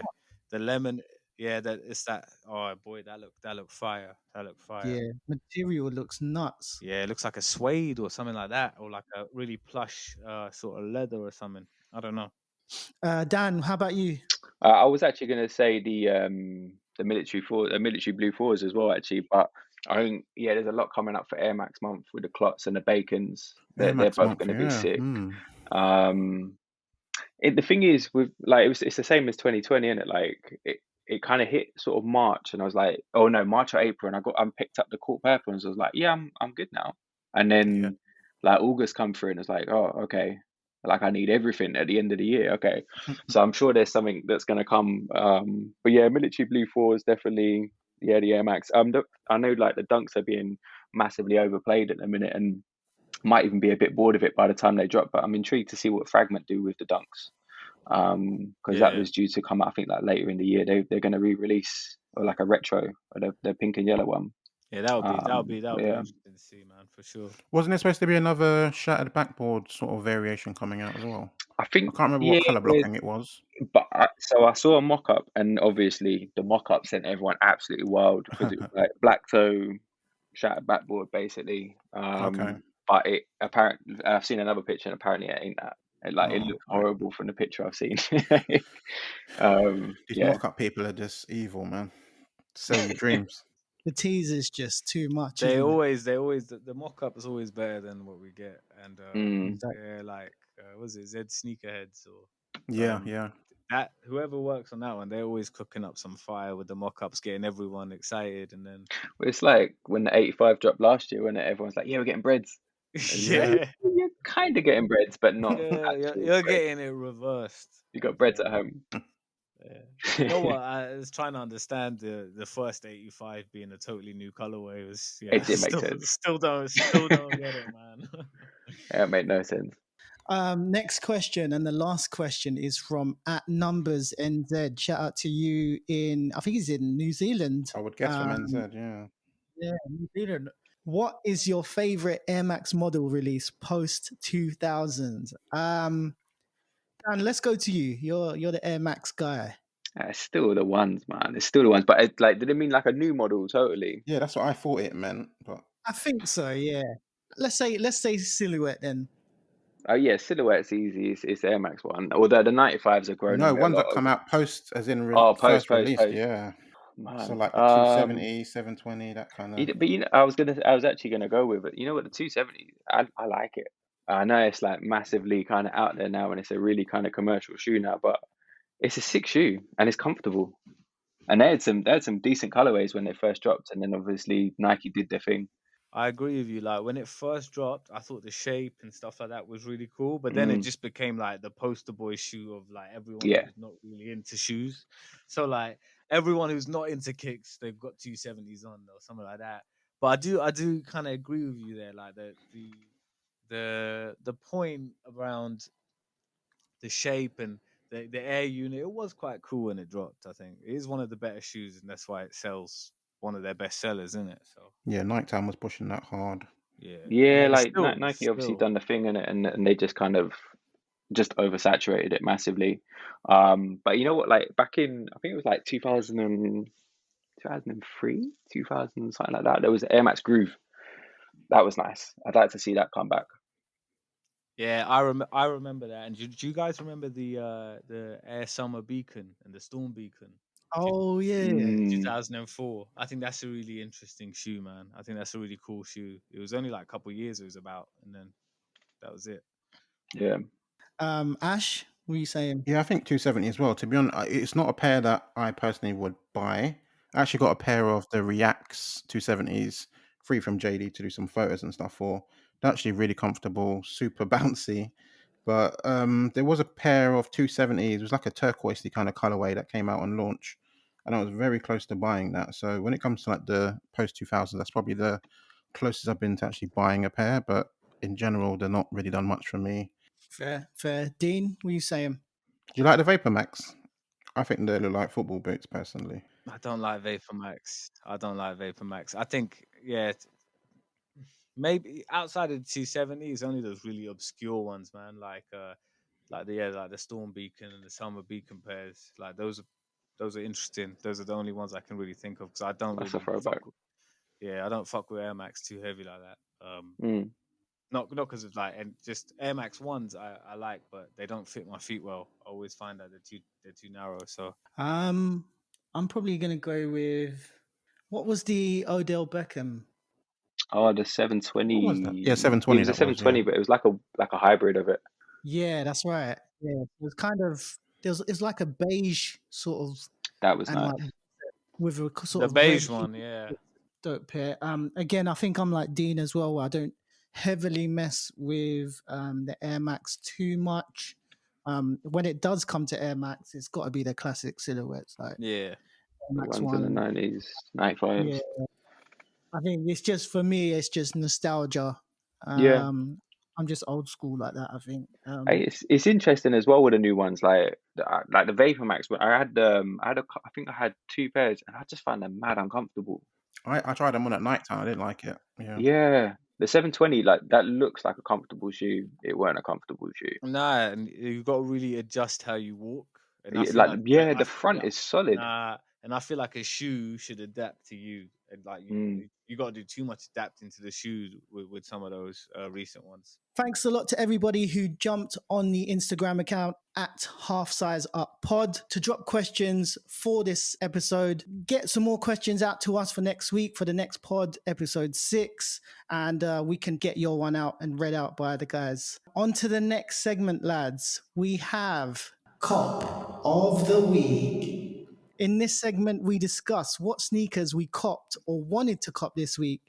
The lemon. Yeah, it's that. Oh boy, that look fire. That look fire. Yeah, material looks nuts. Yeah, it looks like a suede or something like that, or like a really plush sort of leather or something. I don't know. Dan, how about you? I was actually going to say the military blue 4s as well, actually, but I think there's a lot coming up for Air Max month with the clots and the bacons. They're both going to be sick. The thing is with like it's the same as 2020, isn't it? Like it kind of hit sort of March, and I was like, oh no, March or April, and I picked up the court purple, and so I was like, yeah, I'm good now. And then Like August come through and it's like, oh, okay, like I need everything at the end of the year. Okay, so I'm sure there's something that's gonna come. But yeah, military blue 4 is definitely the Air Max. I know like the dunks are being massively overplayed at the minute and might even be a bit bored of it by the time they drop. But I'm intrigued to see what Fragment do with the dunks. Because that was due to come out, I think, like later in the year. They're going to re-release or like a retro, or the pink and yellow one. Yeah, that'll be Yeah. interesting to see, man, for sure. Wasn't there supposed to be another shattered backboard sort of variation coming out as well? I think I can't remember what color blocking it was. But so I saw a mock-up, and obviously the mock-up sent everyone absolutely wild because it was like black toe shattered backboard basically. Okay. But it apparently, I've seen another picture, and apparently it ain't that. It Oh, looked right. horrible from the picture I've seen. These Yeah. mock-up people are just evil, man. Sell your dreams. The teaser's just too much. They isn't it? always the mock-up is always better than what we get, and Exactly. yeah, like was it Zed Sneakerheads or Yeah. that whoever works on that one, they're always cooking up some fire with the mock-ups, getting everyone excited, and then It's like when the 85 dropped last year, when everyone's like, "Yeah, we're getting breads." And yeah, you're kind of getting breads, but not yeah, actual you're bread. getting it reversed. You got breads at home. Yeah. You know what? I was trying to understand the first 85 being a totally new colorway. Was It didn't make sense. Still don't get it, man. Yeah, it made no sense. Next question, and the last question is from @NumbersNZ. Shout out to you I think he's in New Zealand. I would guess from NZ, yeah. Yeah, New Zealand. What is your favorite Air Max model release post 2000? Dan, let's go to you. You're the Air Max guy. It's still the ones, man. It's still the ones. But it, like, did it mean like a new model? Totally. Yeah, that's what I thought it meant. But I think so. Yeah. Let's say silhouette then. Oh yeah, silhouette's easy. It's Air Max one. Although the 95s are grown. no, on me a ones lot that come out post, as in post, first post. released. Yeah. Man. So like the 270, 720, that kind of. But I was actually gonna go with it. You know what, the 270, I like it. I know it's like massively kind of out there now, and it's a really kind of commercial shoe now, but it's a sick shoe and it's comfortable. And they had some decent colorways when they first dropped, and then obviously Nike did their thing. I agree with you. Like when it first dropped, I thought the shape and stuff like that was really cool. But then it just became like the poster boy shoe of like everyone who's not really into shoes. So like everyone who's not into kicks, they've got 270s on or something like that. But I do kind of agree with you there. Like the point around the shape and the air unit, it was quite cool when it dropped. I think it is one of the better shoes, and that's why it sells, one of their best sellers, isn't it? So yeah, Nighttime was pushing that hard. Yeah, like Nike obviously done the thing in it, and they just kind of just oversaturated it massively. But you know what, like back in, I think it was like 2003, 2000, something like that, there was Air Max Groove. That was nice. I'd like to see that come back. Yeah, I remember that. And do you guys remember the Air Summer Beacon and the Storm Beacon? Oh yeah. 2004. I think that's a really interesting shoe, man. I think that's a really cool shoe. It was only like a couple of years it was about, and then that was it. Yeah. Ash, what are you saying? Yeah, I think 270 as well. To be honest, it's not a pair that I personally would buy. I actually got a pair of the Reacts 270s free from JD to do some photos and stuff for. They're actually really comfortable, super bouncy. But there was a pair of 270s. It was like a turquoisey kind of colorway that came out on launch, and I was very close to buying that. So when it comes to like the post 2000s, that's probably the closest I've been to actually buying a pair. But in general, they're not really done much for me. Fair. Dean, what are you saying? Do you like the Vapor Max? I think they look like football boots, personally. I don't like Vapor Max. I think, yeah, maybe outside of the 270, it's only those really obscure ones, man. Like the Storm Beacon and the Summer Beacon pairs. Like those are interesting. Those are the only ones I can really think of because I don't That's a really throwback. I don't fuck with Air Max too heavy like that. Not because of like, and just Air Max ones I like, but they don't fit my feet well. I always find that they're too narrow. So I'm probably gonna go with, what was the Odell Beckham? Oh, the 720. What was that? Yeah, 720. It was a 720, but it was like a hybrid of it. Yeah, that's right. Yeah, it was kind of, it's like a beige sort of. That was and nice. like with a sort the of beige red one, yeah. dope pair. Again, I think I'm like Dean as well. I don't heavily mess with the Air Max too much. When it does come to Air Max, it's got to be the classic silhouettes, like Yeah. Air The Max ones in the 1. 90s, 95s. Yeah, I think it's just, for me, it's just nostalgia. Yeah. I'm just old school like that, I think. It's interesting as well with the new ones, like the Vapor Max. But I think I had 2 pairs, and I just found them mad uncomfortable. I tried them on at night time. I didn't like it. Yeah. Yeah, the 720, like that looks like a comfortable shoe. It weren't a comfortable shoe. Nah, and you've got to really adjust how you walk. And I Yeah, feel like like the front is solid. and I feel like a shoe should adapt to you. And like you got to do too much adapting to the shoes with some of those recent ones. Thanks a lot to everybody who jumped on the Instagram account at Half Size Up Pod to drop questions for this episode. Get some more questions out to us for next week, for the next pod, episode 6, and we can get your one out and read out by the guys. On to the next segment, lads. We have Cop of the Week. In this segment, we discuss what sneakers we copped or wanted to cop this week.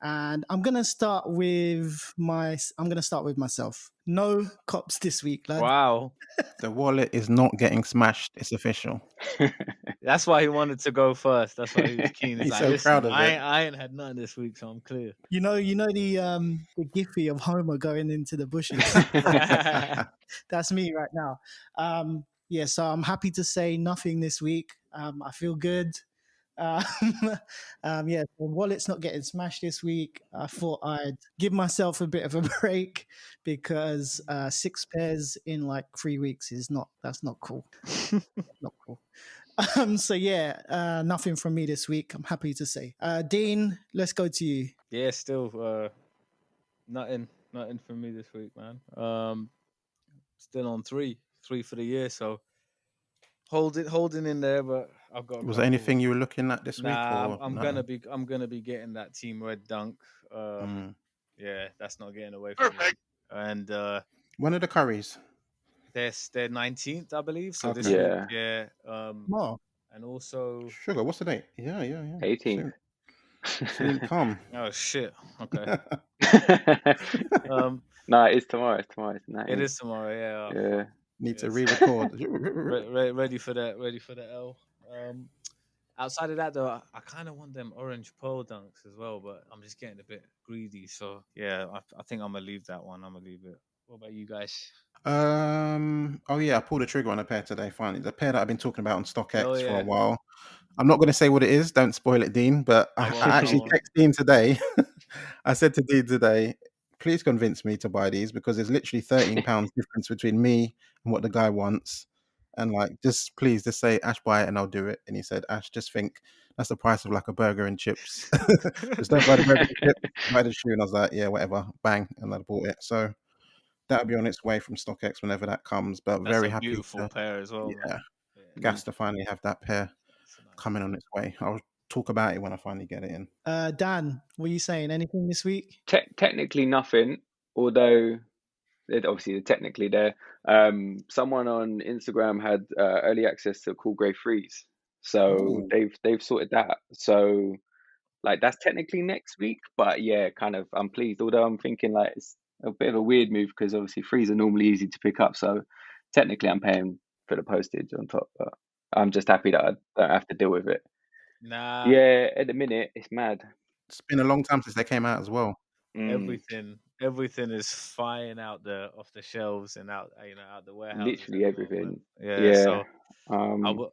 And I'm gonna start with myself. No cops this week, lad. Wow. The wallet is not getting smashed. It's official. That's why he wanted to go first. That's why he was keen. He's like, so proud of it. I ain't had nothing this week, so I'm clear. You know the Giphy of Homer going into the bushes. That's me right now. Yeah, so I'm happy to say nothing this week. I feel good. Yeah, the wallet's not getting smashed this week. I thought I'd give myself a bit of a break because 6 pairs in like 3 weeks that's not cool. Not cool. So yeah, nothing from me this week, I'm happy to say. Dean, let's go to you. Yeah, still nothing from me this week, man. Still on 3 for the year, so holding in there, but I've got. Was there anything you were looking at this week? Nah, Or I'm no? gonna be getting that Team Red Dunk. Yeah, that's not getting away from me. And When are the curries? they're 19th, I believe. So this Okay. week, yeah. More. And also Sugar, what's the date? Yeah. 18th. Soon come. oh shit. Okay. No, it's tomorrow. It's tomorrow. It's 19th. It is tomorrow. Yeah. Yeah. Need to re-record. Ready for that. Ready for the L. Outside of that, though, I kind of want them orange pearl dunks as well, but I'm just getting a bit greedy. So yeah, I think I'm gonna leave that one. I'm gonna leave it. What about you guys? Oh yeah, I pulled the trigger on a pair today. Finally, the pair that I've been talking about on StockX for a yeah. while. I'm not going to say what it is. Don't spoil it, Dean. But I actually texted Dean today. I said to Dean today, please convince me to buy these because there's literally £13 difference between me and what the guy wants. And like, just please just say, Ash, buy it and I'll do it. And he said, Ash, just think that's the price of like a burger and chips. Just don't buy the burger and chips, buy the shoe. And I was like, yeah, whatever, bang. And I bought it. So that'll be on its way from StockX whenever that comes. But That's very a happy. Beautiful pair as well. Yeah. Man. Gas to finally have that pair coming on its way. I'll talk about it when I finally get it in. Dan, what are you saying? Anything this week? Technically nothing, although obviously they're technically there. Someone on Instagram had early access to Cool Grey Freeze, so they've sorted that. So like that's technically next week, but yeah, kind of I'm pleased. Although I'm thinking like it's a bit of a weird move because obviously Freeze are normally easy to pick up, so technically I'm paying for the postage on top, but I'm just happy that I don't have to deal with it. Nah. Yeah, at the minute it's mad. It's been a long time since they came out as well. Everything is flying out off the shelves and out the warehouse. Literally everything. Yeah. So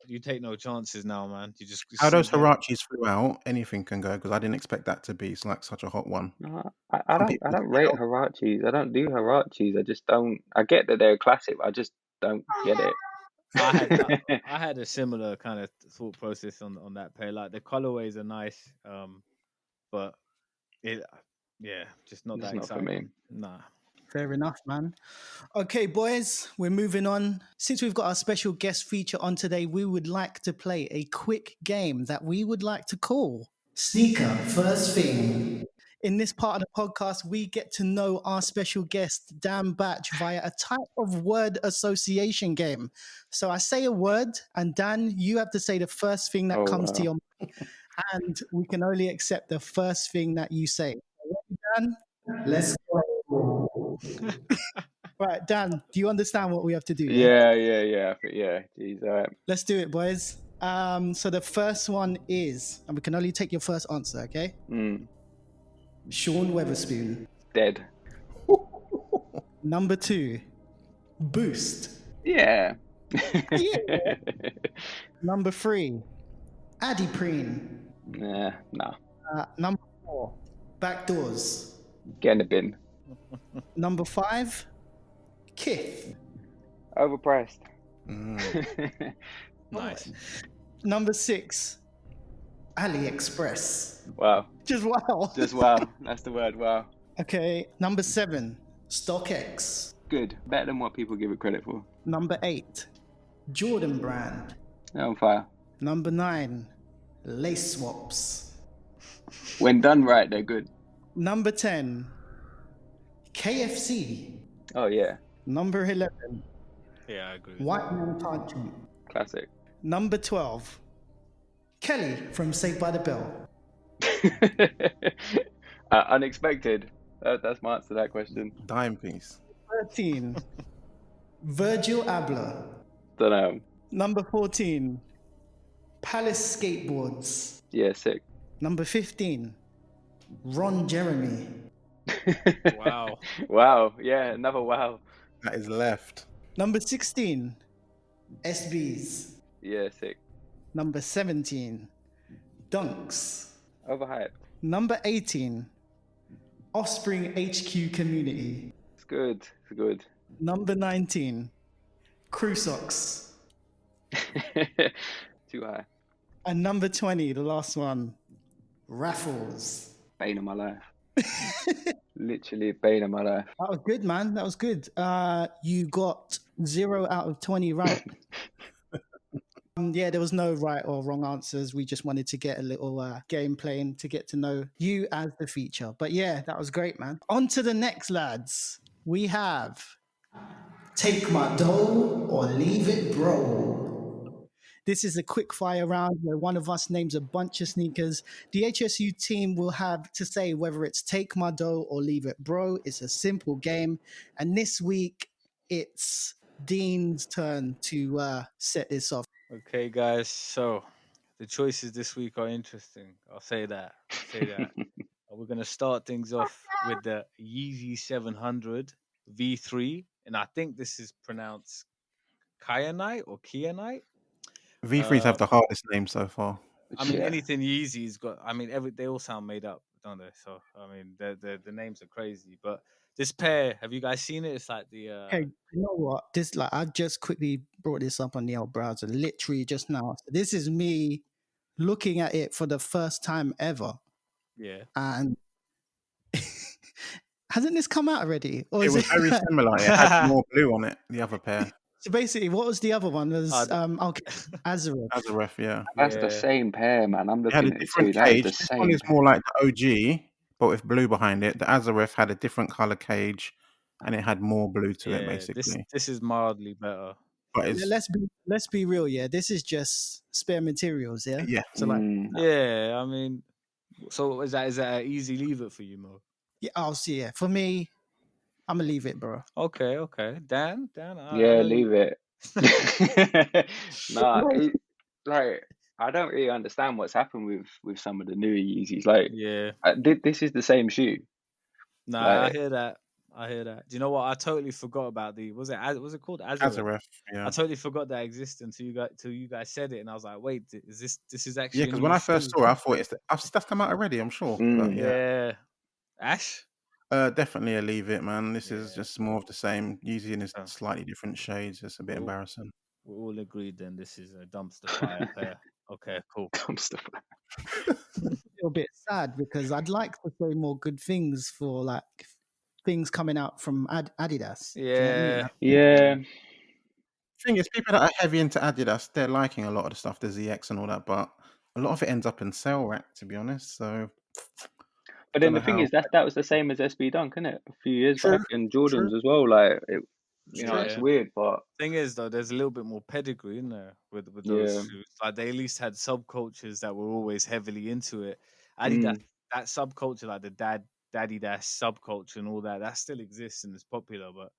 you take no chances now, man. You just how those Hirachis flew out. Anything can go because I didn't expect that to be like such a hot one. No, I don't rate Hirachis. I don't do Hirachis. I just don't. I get that they're a classic. But I just don't get it. I had a similar kind of thought process on that pair. Like the colorways are nice, but just not that exciting. For me. Nah. Fair enough, man. Okay, boys, we're moving on. Since we've got our special guest feature on today, we would like to play a quick game that we would like to call Sneaker First Thing. In this part of the podcast, we get to know our special guest, Dan Batch, via a type of word association game. So I say a word, and Dan, you have to say the first thing that comes to your mind. And we can only accept the first thing that you say. Dan? Let's go. Right, Dan, do you understand what we have to do? Yeah. Jeez, all right. Let's do it, boys. So the first one is, and we can only take your first answer, okay? Sean Weatherspoon. Dead. Number 2, Boost. Yeah. Yeah. Number 3, Adiprene. Nah. Number 4, Backdoors. Get in the bin. Number 5, Kith. Overpriced. Nice. Number 6, AliExpress. Wow. Just wow. Just wow. That's the word. Wow. Okay, number 7, StockX. Good. Better than what people give it credit for. Number 8, Jordan Brand. They're on fire. Number 9, Lace Swaps. When done right, they're good. Number 10, KFC. Oh yeah. Number 11, Yeah, I agree. White Man Can't Jump. Classic. Number 12, Kelly from Saved by the Bell. Unexpected. That's my answer to that question. Dime piece. 13, Virgil Abloh. Don't know. Number 14, Palace Skateboards. Yeah, sick. Number 15, Ron Jeremy. Wow. Wow. Yeah, another wow. That is left. Number 16, SBs. Yeah, sick. Number 17, Dunks. Overhyped. Number 18, Offspring HQ Community. It's good. It's good. Number 19, Crew Socks. Too high. And number 20, the last one, Raffles. Bane of my life. Literally bane of my life. That was good, man. That was good. You got 0 out of 20 right. Yeah, there was no right or wrong answers. We just wanted to get a little game playing to get to know you as the feature. But yeah, that was great, man. On to the next, lads. We have Take My Dough or Leave It Bro. This is a quick fire round where one of us names a bunch of sneakers. The HSU team will have to say whether it's Take My Dough or Leave It Bro. It's a simple game. And this week, it's Dean's turn to set this off. Okay, guys. So the choices this week are interesting. I'll say that. We're gonna start things off with the Yeezy 700 V3, and I think this is pronounced Kyanite or Kyanite. V3s have the hardest name so far. I mean, Yeah. anything Yeezy's got. I mean, they all sound made up, don't they? So I mean, the names are crazy. But this pair, have you guys seen it? It's like the. Hey, you know what? This I just quickly brought this up on the old browser, literally just now. This is me looking at it for the first time ever, Yeah. and hasn't this come out already? Or It is was very similar. It had more blue on it. The other pair, So basically, what was the other one? Was the- okay, Azareth. Azareth, yeah. That's the Yeah. same pair, man. I'm It had looking a at it too. different That is cage. the This one same. is more like the OG, but with blue behind it. The Azareth had a different color cage, and it had more blue to it, Yeah, basically. this is mildly better. But it's Let's be real, yeah. This is just spare materials, yeah. yeah. So like, Yeah, I mean, so is that an easy leave it for you, Mo? yeah, I'll see. Yeah, for me, I'm gonna leave it, bro. Okay. Dan. Yeah, leave it. Nah, like I don't really understand what's happened with some of the new Yeezys. Like, Yeah. this is the same shoe. Nah, Like- I hear that. Do you know what? I totally forgot about was it called Azareth? Azareth, yeah. I totally forgot that existed until you guys said it, and I was like, wait, is this is actually Yeah, a because new when I first shoe? saw it, I thought that's come out already, I'm sure. But yeah. Yeah. Ash? Definitely a leave it, man. This is just more of the same. Yeezy in Oh. slightly different shades. It's a bit Cool. embarrassing. We're all agreed then this is a dumpster fire pair. Okay, cool. Dumpster fire. A little bit sad because I'd like to say more good things for like things coming out from Adidas. Do you know what I mean? Yeah. Thing is, people that are heavy into Adidas, they're liking a lot of the stuff, the ZX and all that, but a lot of it ends up in sale rack, to be honest. So, But then Don't the know thing how- is that was the same as SB Dunk, isn't it? A few years True, back, and Jordans as well. Like, it's Yeah. weird, but Thing is though, there's a little bit more pedigree in there with those Yeah. shoes. Like they at least had subcultures that were always heavily into it. Adidas, that subculture, like the dad Adidas subculture and all that still exists and is popular, but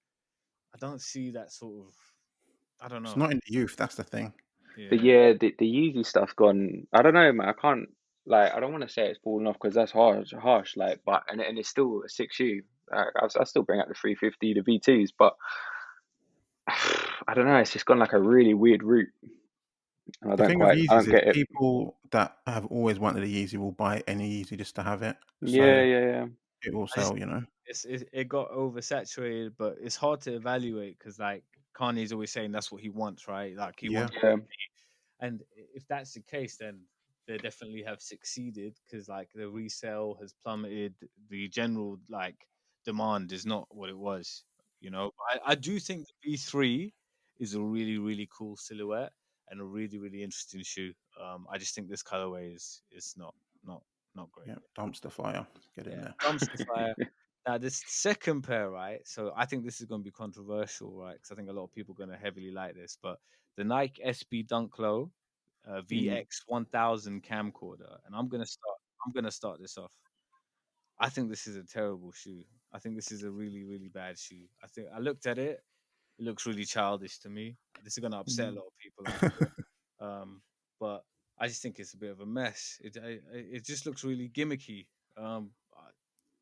I don't see that sort of. I don't know. It's not in the youth. That's the thing. But Yeah. the Yeezy stuff gone. I don't know, man. I can't like. I don't want to say it's fallen off because that's harsh. Like, but and it's still a 6 shoe. I still bring out the 350, the V2s, but I don't know. It's just gone like a really weird route. And The thing with I Yeezys don't is get it. people that have always wanted a Yeezy will buy any Yeezy just to have it. Yeah, So yeah. it will I just sell, you know. it got oversaturated, but it's hard to evaluate because like Kanye's always saying that's what he wants, right? Like he Yeah. wants, Yeah. and if that's the case, then they definitely have succeeded because like the resale has plummeted, the general like demand is not what it was, you know. I do think the V3 is a really really cool silhouette and a really really interesting shoe. I just think this colorway is not not great. Yeah. Dumpster fire. Get in Yeah, there. dumpster fire. Now, this second pair, right? So I think this is going to be controversial, right? Because I think a lot of people are going to heavily like this. But the Nike SB Dunk Low VX 1000 camcorder, and I'm gonna start this off. I think this is a terrible shoe. I think this is a really really bad shoe. I think I looked at it. It looks really childish to me. This is going to upset a lot of people, I'm sure. But I just think it's a bit of a mess. It just looks really gimmicky.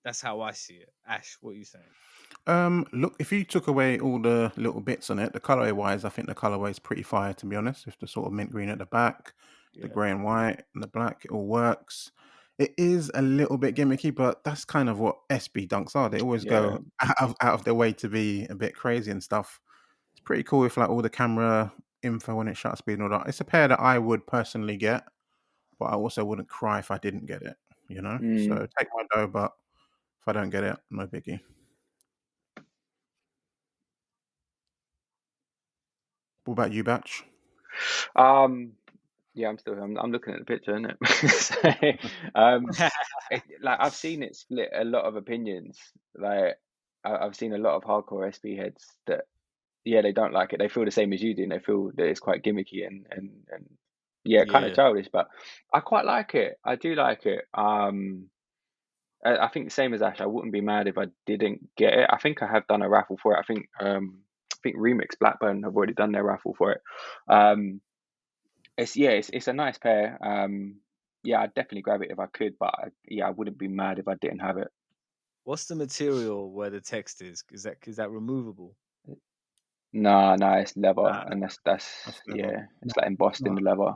That's how I see it. Ash, what are you saying? Look, if you took away all the little bits on it, the colorway wise, I think the colorway is pretty fire, to be honest. With the sort of mint green at the back, the Yeah, grey and white, and the black, it all works. It is a little bit gimmicky, but that's kind of what SB dunks are. They always Yeah. go out of their way to be a bit crazy and stuff. It's pretty cool with like all the camera info and its shutter speed and all that. It's a pair that I would personally get, but I also wouldn't cry if I didn't get it, you know? So take my dough, but if I don't get it, no biggie. What about you, Batch? Yeah, I'm looking at the picture, isn't it? So, like I've seen it split a lot of opinions. Like I've seen a lot of hardcore SB heads that yeah, they don't like it. They feel the same as you do, and they feel that it's quite gimmicky and yeah, kind of yeah. childish. But I quite like it. I do like it. I think the same as Ash. I wouldn't be mad if I didn't get it. I think I have done a raffle for it. I think Remix Blackburn have already done their raffle for it. It's a nice pair. Yeah, I'd definitely grab it if I could, but I wouldn't be mad if I didn't have it. What's the material where the text is? Is that removable? No, it's leather, Nah. and that's That's yeah, never. it's like embossed in the leather.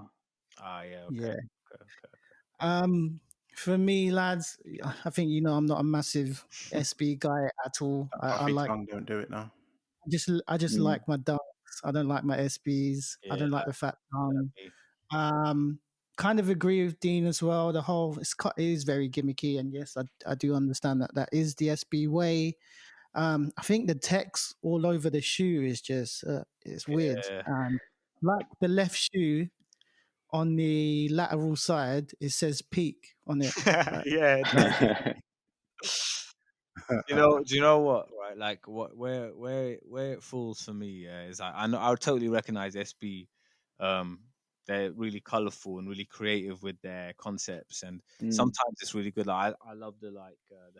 Ah, yeah. Okay. Yeah. Okay. For me, lads, I think I'm not a massive SB guy at all. I Puffy like tongue don't do it now. I just Mm. like my dunks. I don't like my SBs. I don't like the fat tongue. Kind of agree with Dean as well. The whole it is very gimmicky, and yes, I do understand that is the SB way. I think the text all over the shoe is just it's weird, Yeah. and like the left shoe on the lateral side, it says peak on it. Like, Yeah, it does. Do you know what? Right, like where it falls for me, yeah, is I would totally recognize SB. They're really colorful and really creative with their concepts, and sometimes it's really good. Like I love the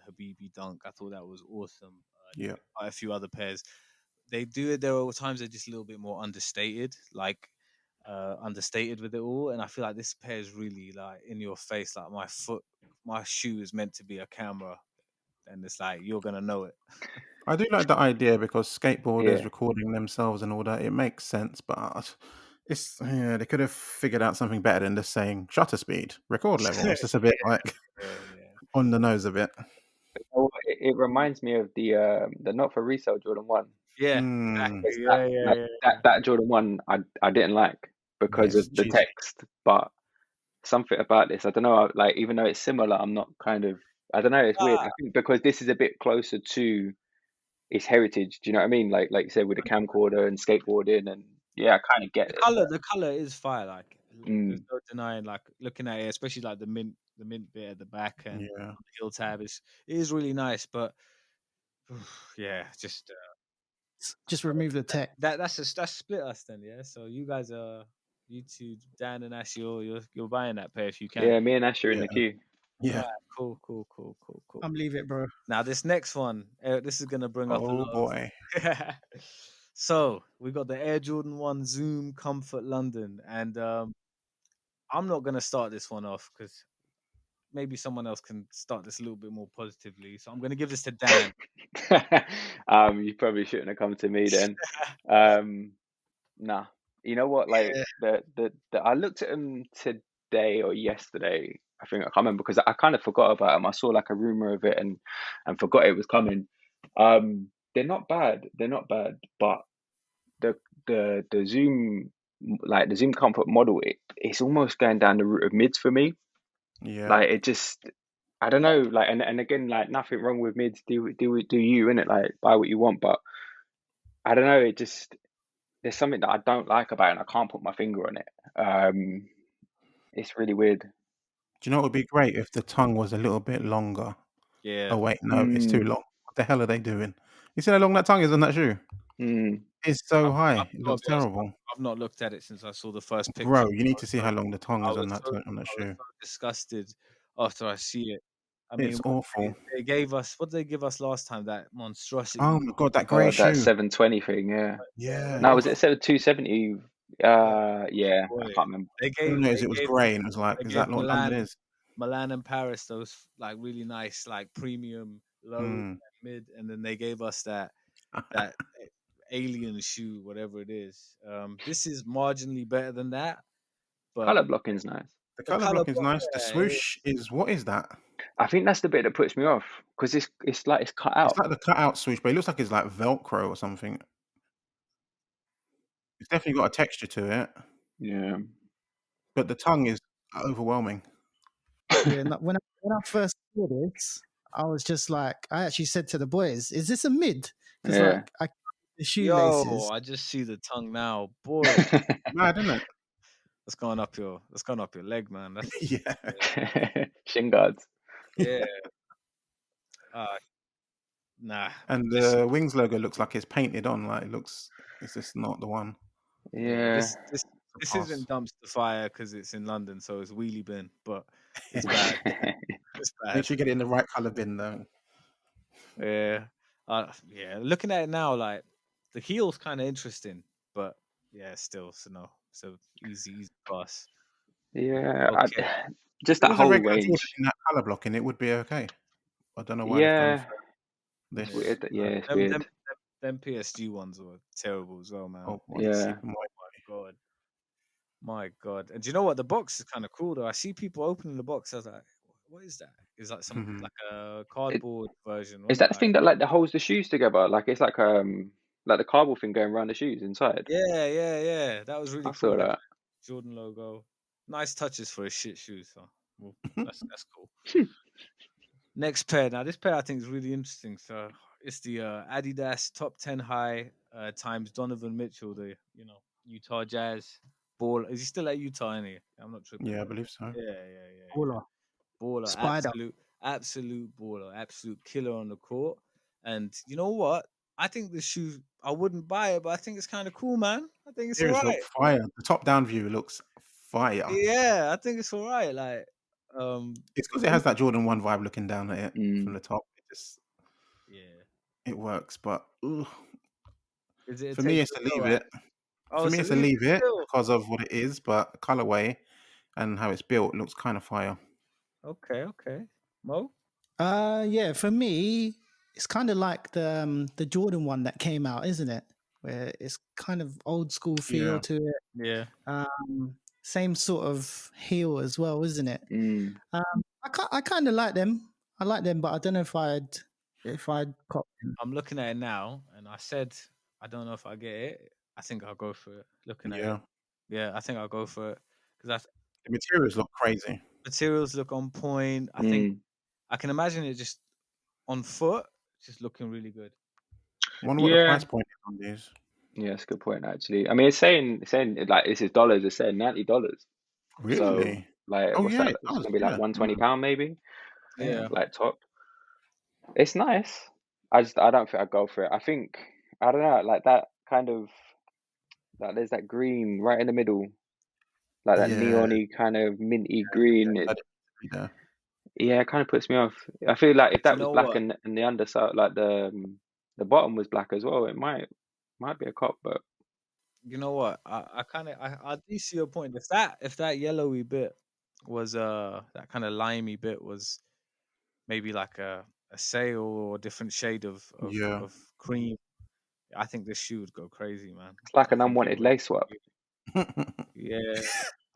Habibi dunk. I thought that was awesome. Yeah. Quite a few other pairs. They do it. There are times they're just a little bit more understated, understated with it all. And I feel like this pair is really like in your face. Like my shoe is meant to be a camera, and it's like you're gonna know it. I do like the idea because skateboarders Yeah. recording themselves and all that, it makes sense, but they could have figured out something better than just saying shutter speed, record level. It's just a bit like Yeah. on the nose a bit. It reminds me of the not for resale Jordan 1. Yeah, Mm, It's exactly. Yeah. that Jordan 1 I didn't like because yes, of the cheesy. text, but something about this, I don't know, like even though it's similar, I'm not kind of I don't know, it's weird. I think because this is a bit closer to its heritage, do you know what I mean? Like you said with the camcorder and skateboarding and yeah, I kind of get it. The color is fire. Like there's no denying. Like looking at it, especially like the mint bit at the back and Yeah. the heel tab it is really nice. But yeah, just remove the text. that's split us then. Yeah, so you guys you two, Dan and Ash, you're buying that pair if you can. Yeah, me and Ash are in the queue. Yeah. Cool. Leave it, bro. Now this next one, this is gonna bring up a Oh lot. boy. So we got the Air Jordan 1 Zoom Comfort London, and I'm not gonna start this one off because maybe someone else can start this a little bit more positively. So I'm gonna give this to Dan. You probably shouldn't have come to me then. Nah. You know what? Like Yeah. the I looked at them today or yesterday. I think I can't remember because I kind of forgot about them. I saw like a rumor of it and forgot it was coming. They're not bad. They're not bad, but the the Zoom like the Zoom Comfort model, it's almost going down the route of mids for me. Yeah. Like it just, I don't know. Like and again, like nothing wrong with mids. Do you in it? Like buy what you want, but I don't know. It just there's something that I don't like about it, and I can't put my finger on it. It's really weird. Do you know what would be great if the tongue was a little bit longer? Yeah. Oh wait, no, it's too long. What the hell are they doing? You see how long that tongue is on that shoe? It's so high. It Gotta looks be honest, terrible. I've not looked at it since I saw the first picture. Bro, you need to see how long the tongue is on that on that I was shoe. so disgusted after I see it. I mean, It's awful. they gave us what did they give us last time? That monstrosity. Oh my god, that grey Oh, that shoe. 720 thing, yeah. Yeah. No, was it 270? Yeah, Boy, I can't remember. they All gave I know is it was grey and it was like, they is gave that what London is? Milan and Paris those like really nice like premium low Mm. mid, and then they gave us that alien shoe, whatever it is. This is marginally better than that, but Color blocking's nice. The the colour color block is block, nice. The swoosh is, what is that? I think that's the bit that puts me off because it's like it's cut It's out. like the cutout swoosh, but it looks like it's like Velcro or something. It's definitely got a texture to it, Yeah. but the tongue is overwhelming. Yeah, when I first saw this, I was just like, I actually said to the boys, "Is this a mid?" Because Yeah. like I the shoelaces. yo, I just see the tongue now, boy. Mad, isn't it? That's going up your leg, man. That's Yeah. Shin guards. yeah. Nah. And Listen, the Wings logo looks like it's painted on. Like it's just not the one. Yeah. this Pass. isn't dumpster fire because it's in London, so it's wheelie bin, but it's bad. It's Make bad. sure you get it in the right color bin though. Yeah. Yeah. Looking at it now, like the heel's kind of interesting, but yeah, still, so no, so easy pass. Yeah. Okay. Just If it that was a whole regular Jordan range. in that color blocking, it would be okay. I don't know why they've gone Yeah. for It's this. weird. Yeah, it's Them, weird. them PSG ones were terrible as well, man. Oh boy, Yeah. My God. And do you know what? The box is kind of cool though. I see people opening the box. I was like, what is that? Is that some Mhm. like a cardboard version? Is that the thing that like holds the shoes together? Like it's like the cardboard thing going around the shoes inside. Yeah. That was really I saw cool. that. Jordan logo. Nice touches for a shit shoe. So well, that's cool. Next pair. Now this pair I think is really interesting. So it's the Adidas Top 10 High times Donovan Mitchell, the Utah Jazz ball. Is he still at Utah? Any? I'm not tripping. Yeah, I believe so. Yeah. Baller, Spider. absolute baller, absolute killer on the court. And you know what? I think this shoe, I wouldn't buy it, but I think it's kind of cool, man. I think it's Ears alright. look fire. The top down view looks fire. Yeah, I think it's alright. Like, It's because it has that Jordan 1 vibe looking down at it from the top. yeah. It works, but ugh. It For me, takes it's to a leave go, it. Oh, For me, so it's to leave it still. because of what it is, but colorway and how it's built looks kind of fire. Okay. Mo? Yeah, for me, it's kind of like the Jordan one that came out, isn't it? Where it's kind of old school feel Yeah. to it. Yeah. Same sort of heel as well, isn't it? Mm. I kind of like them. I like them, but I don't know if I'd cop them. I'm looking at it now, and I said, I don't know if I get it. I think I'll go for it. Looking at it. Yeah. Yeah, I think I'll go for it. Because The materials look crazy. materials look on point. I think I can imagine it just on foot, just looking really good. I wonder what the price point is on these. Yeah, that's a good point actually. I mean, it's saying like this is dollars. It's saying $90. Really? So like, what's yeah, that? it It's does. gonna be like £120 maybe. Yeah. Like top. It's nice. I don't think I'd go for it. I think I don't know, like that kind of like there's that green right in the middle, like that Yeah. neony kind of minty green. Yeah. Yeah, it kind of puts me off. I feel like if Do you that was know black what? and the underside, like the bottom was black as well, it might be a cop, but You know what? I kind of I do see your point. If that yellowy bit was that kind of limey bit was maybe like a sale or a different shade Yeah. of cream, I think this shoe would go crazy, man. it's like I an think it unwanted would. lace swap. Yeah.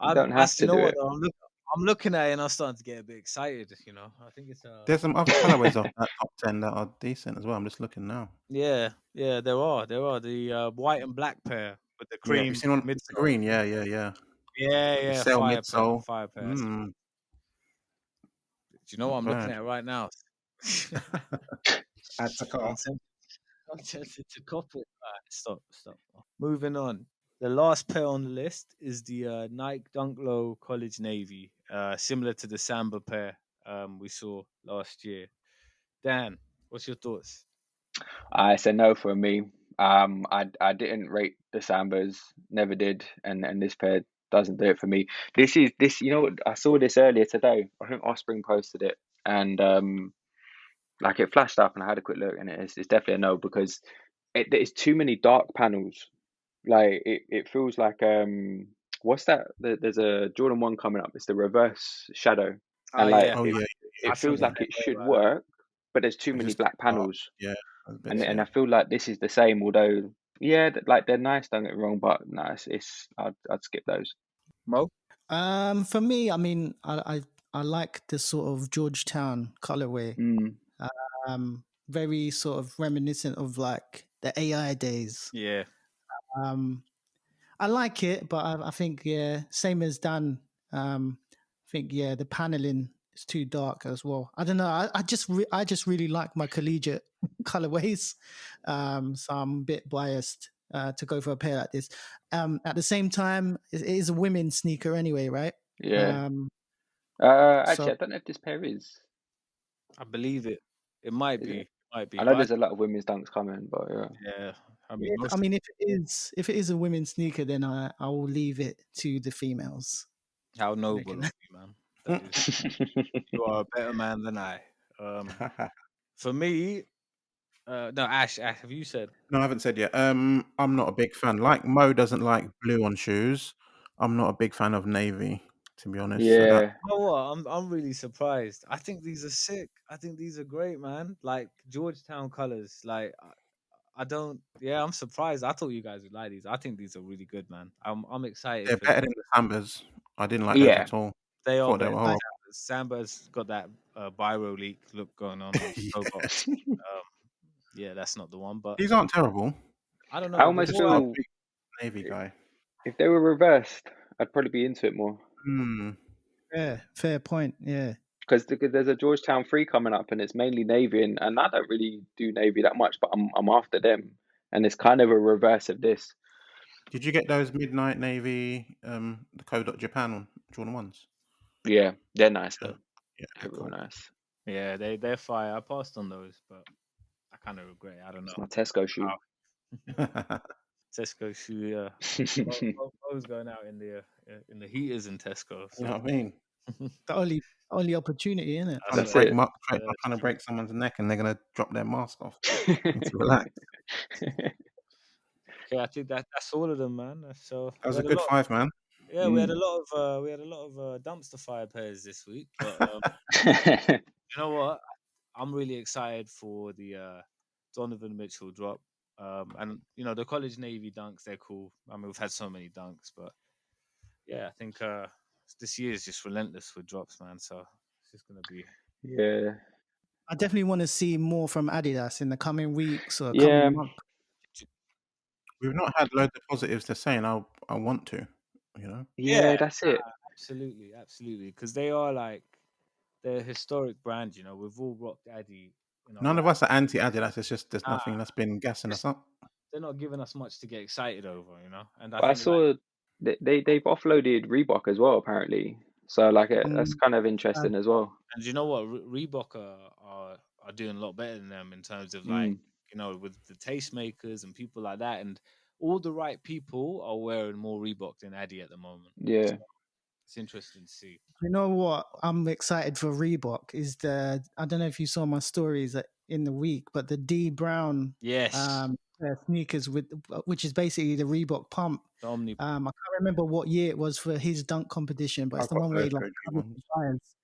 You don't have You to know do what it. though? I'm looking at it and I'm starting to get a bit excited. You know, I think it's There's some other colorways off that top 10 that are decent as well. I'm just looking now. yeah, there are the white and black pair with the Yeah, you've cream seen one the midsole. green. Yeah. The Yeah, sail fire pair, midsole. fire pair. Mm, Do you know what not I'm looking bad. at right now? Add to I'm cart. tempted, I'm tempted to copy it. Stop. Moving on. The last pair on the list is the Nike Dunk Low College Navy, similar to the Samba pair we saw last year. Dan, what's your thoughts? I say no for me. I didn't rate the Sambas, never did, and this pair doesn't do it for me. This. You know what? I saw this earlier today. I think Offspring posted it, and like it flashed up, and I had a quick look, and it's definitely a no because there's too many dark panels. Like it feels like what's that? There's a Jordan 1 coming up. It's the reverse shadow, Oh and like yeah, Oh, yeah. I it feel feels the like same it way should about that. work, but there's too It's many just black dark. panels. Yeah. A bit And thin. I feel like this is the same, although yeah, like they're nice, don't get me wrong, but no, it's I'd skip those. Mo? For me, I mean, I like the sort of Georgetown colorway. Mm, Very sort of reminiscent of like the AI days. Yeah. Um, I like it, but I think yeah, same as Dan. I think yeah, the paneling is too dark as well. I don't know. I just really like my collegiate colorways, so I'm a bit biased to go for a pair like this. At the same time, it is a women's sneaker anyway, right? yeah. Um, so Actually, I don't know if this pair is. I believe it. It might Is it? be. Might be. I know But there's a lot of women's dunks coming, but yeah. yeah. I mean I most mean, if it is a women's sneaker, then I will leave it to the females. how They noble can- of you, man. That is you are a better man than I. For me, no, Ash, have you said? No, I haven't said yet. I'm not a big fan. Like Mo doesn't like blue on shoes. I'm not a big fan of navy, to be honest. So that Yeah, You know what? I'm really surprised. I think these are sick. I think these are great, man. Like Georgetown colors. Like I don't. Yeah, I'm surprised. I thought you guys would like these. I think these are really good, man. I'm excited they're for better them. than the Sambas. I didn't like those yeah. at all. They are Thought they better were than I, horrible. Samba's got that biro leak look going on with the toe box. Um, yeah, that's not the one, but These aren't terrible. I don't I know. The almost Just more I not a feel big navy guy. if they were reversed, I'd probably be into it more. Hmm. yeah, fair point. Yeah. Because there's a Georgetown 3 coming up, and it's mainly navy, and I don't really do navy that much, but I'm after them, and it's kind of a reverse of this. Did you get those midnight navy, the Code Japan one, Jordan ones? Yeah, they're nice Yeah, though. yeah, They're they're real cool. nice. yeah, they're fire. I passed on those, but I kind of regret it. I don't It's know. my Tesco shoe. Tesco shoe, yeah. Mo's going out in the heaters in Tesco. You know So what I mean? The only opportunity, isn't it? Trying that's to That's it. break it. my, Yeah, trying to true. break someone's neck, and they're gonna drop their mask off. Need to relax. Okay, I think that's all of them, man. So That we was a had a good lot. 5, man. Yeah, Mm. we had a lot of dumpster fire pairs this week. But you know what? I'm really excited for the Donovan Mitchell drop. And you know the college navy dunks, they're cool. I mean, we've had so many dunks, but yeah, I think this year is just relentless with drops, man. So it's just gonna be Yeah. I definitely want to see more from Adidas in the coming weeks or Yeah. coming month. We've not had loads of positives to say, and I want to. You know, yeah, Yeah, that's it. absolutely, because they are like they're a historic brand. You know, we've all rocked Addy in our none of life. us are anti-Adidas. It's just there's Nah, nothing that's been gassing us just up. they're not giving us much to get excited over. You know, and I But I think like saw they've offloaded Reebok as well, apparently. So like that's Mm, kind of uh, interesting as well. and you know what, Reebok are doing a lot better than them in terms of like Mm. you know with the tastemakers and people like that, and all the right people are wearing more Reebok than Addy at the moment. Yeah. it's interesting to see. You know what? I'm excited for Reebok. I don't know if you saw my stories in the week, but the D Brown Yes, sneakers which is basically the Reebok pump. the Omni. I can't remember what year it was for his dunk competition, but it's I've the got one where those OG covered ones. his eyes.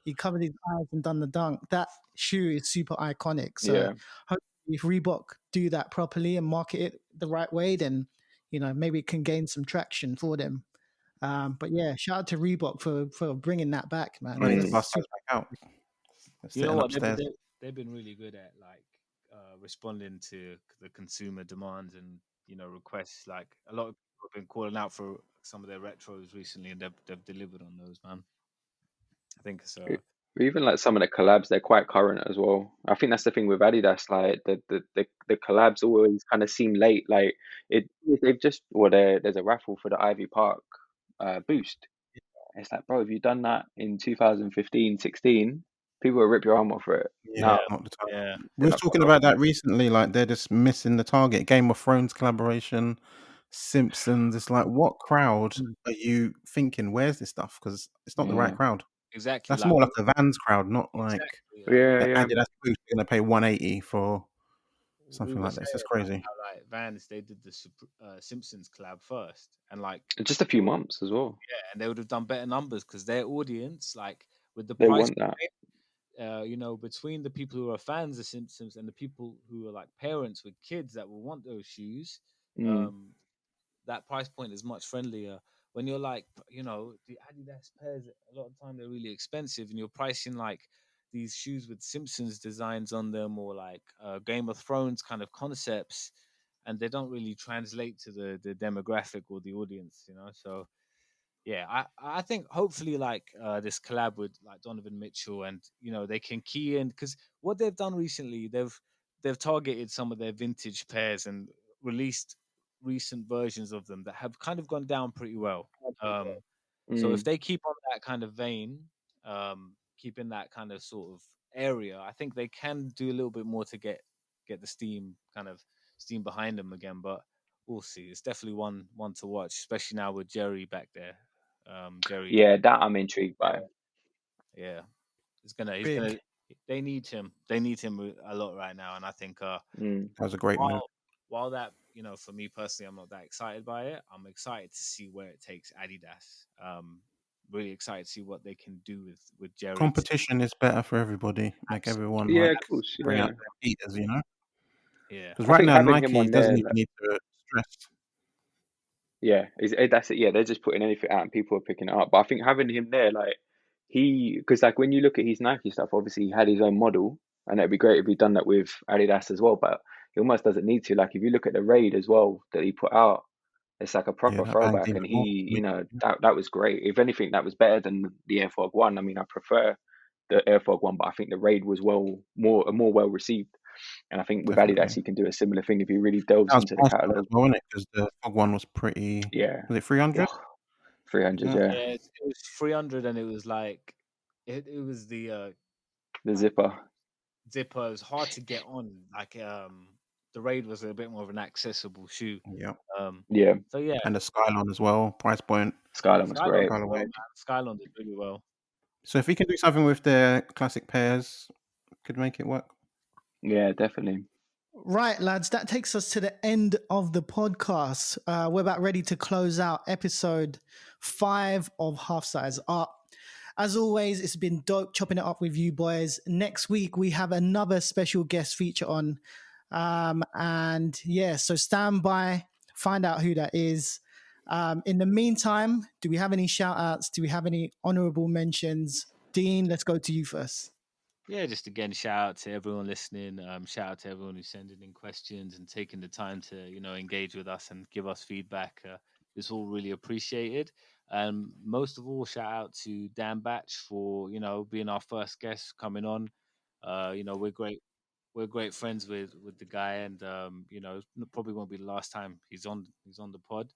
He covered his eyes and done the dunk. That shoe is super iconic. So Yeah. hopefully if Reebok do that properly and market it the right way, then maybe it can gain some traction for them. But yeah, shout out to Reebok for bringing that back, man. I need to Mm. That's bust those super. back out. They're You know sitting what? upstairs. They've been really good at like responding to the consumer demands and requests. Like a lot of people have been calling out for some of their retros recently, and they've delivered on those, man. I think it's Even like some of the collabs, they're quite current as well. I think that's the thing with Adidas. Like the collabs always kind of seem late. Like they've just there's a raffle for the Ivy Park boost. It's like, bro, if you done that in 2015, 16, people will rip your arm off for it. Yeah, Now not the time. yeah. We they're was not talking quite about that recently. Like they're just missing the target. Game of Thrones collaboration, Simpsons. It's like, what crowd are you thinking wears this stuff? Because it's not the right Yeah, crowd. Exactly. That's Like more like a Vans crowd, not like exactly. yeah, the yeah, Adidas boots are going to pay 180 for We something were like this. It's saying like crazy. how like Vans they did the Simpsons collab first, and like just a few months as well. yeah, and they would have done better numbers because their audience, like with the They price want that. between the people who are fans of Simpsons and the people who are like parents with kids that will want those shoes, Mm. um, that price point is much friendlier. When you're like, the Adidas pairs, a lot of time they're really expensive, and you're pricing like these shoes with Simpsons designs on them or like Game of Thrones kind of concepts, and they don't really translate to the demographic or the audience, So yeah, I think hopefully like this collab with like Donovan Mitchell and they can key in because what they've done recently they've targeted some of their vintage pairs and released recent versions of them that have kind of gone down pretty well. Um, so if Mm. they keep on that kind of vein, keep in that kind of sort of area, I think they can do a little bit more to get the steam behind them again. But we'll see. It's definitely one to watch, especially now with Jerry back there. Jerry, Yeah, that I'm intrigued by. yeah, he's gonna. Big. They need him. They need him a lot right now, and I think Mm. That was a great move. while that for me personally, I'm not that excited by it. I'm excited to see where it takes Adidas. Really excited to see what they can do with Jerry. Competition is better for everybody. Make everyone Yeah, like of course. bring out Yeah, their beaters, you know? Yeah, Because I right think now having him Nike on doesn't there, even need to stress. yeah, that's it. Yeah, they're just putting anything out and people are picking it up. But I think having him there, like because like when you look at his Nike stuff, obviously he had his own model, and it'd be great if he'd done that with Adidas as well. But he almost doesn't need to. Like if you look at the Raid as well that he put out, it's like a Yeah, proper that bangs throwback, even and more. he, I mean, that was great. If anything, that was better than the Air Force One. I mean, I prefer the Air Force One, but I think the Raid was more well received. And I think with Adidas, definitely. he can do a similar thing if he really delves That was into the price point as catalog. well, wasn't it? Because the Fog one was pretty. Yeah, Was it 300? oh, 300. Yeah. Yeah, yeah. It was 300, and it was like it was the like zipper. zipper. It was hard to get on. Like the Raid was a bit more of an accessible shoe. Yeah. Um, Yeah, so yeah, And the Skylon as well. Price point. Skyline was Skylon great. did well, Colorway. man. Skylon did really well. So if he can do something with their classic pairs, could make it work. Yeah, definitely. Right, lads, that takes us to the end of the podcast. We're about ready to close out episode 5 of Half Size Up. As always, it's been dope chopping it up with you boys. Next week, we have another special guest feature on. And yeah, so stand by, find out who that is. In the meantime, do we have any shout outs? Do we have any honorable mentions? Dean, let's go to you first. Yeah, just again, shout out to everyone listening. Shout out to everyone who's sending in questions and taking the time to engage with us and give us feedback. It's all really appreciated. Most of all, shout out to Dan Batch for being our first guest coming on. We're great. We're great friends with the guy, and probably won't be the last time he's on the pod.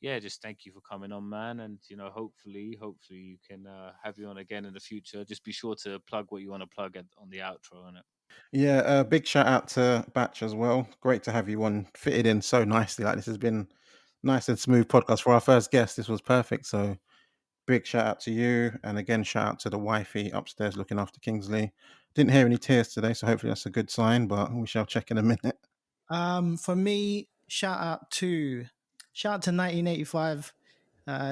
Yeah, just thank you for coming on, man, and hopefully you can have you on again in the future. Just be sure to plug what you want to plug on the outro on it. Yeah, big shout out to Batch as well. Great to have you on. Fitted in so nicely. Like this has been nice and smooth podcast for our first guest. This was perfect. So big shout out to you, and again shout out to the wifey upstairs looking after Kingsley. Didn't hear any tears today, so hopefully that's a good sign, but we shall check in a minute. For me, shout out to 1985.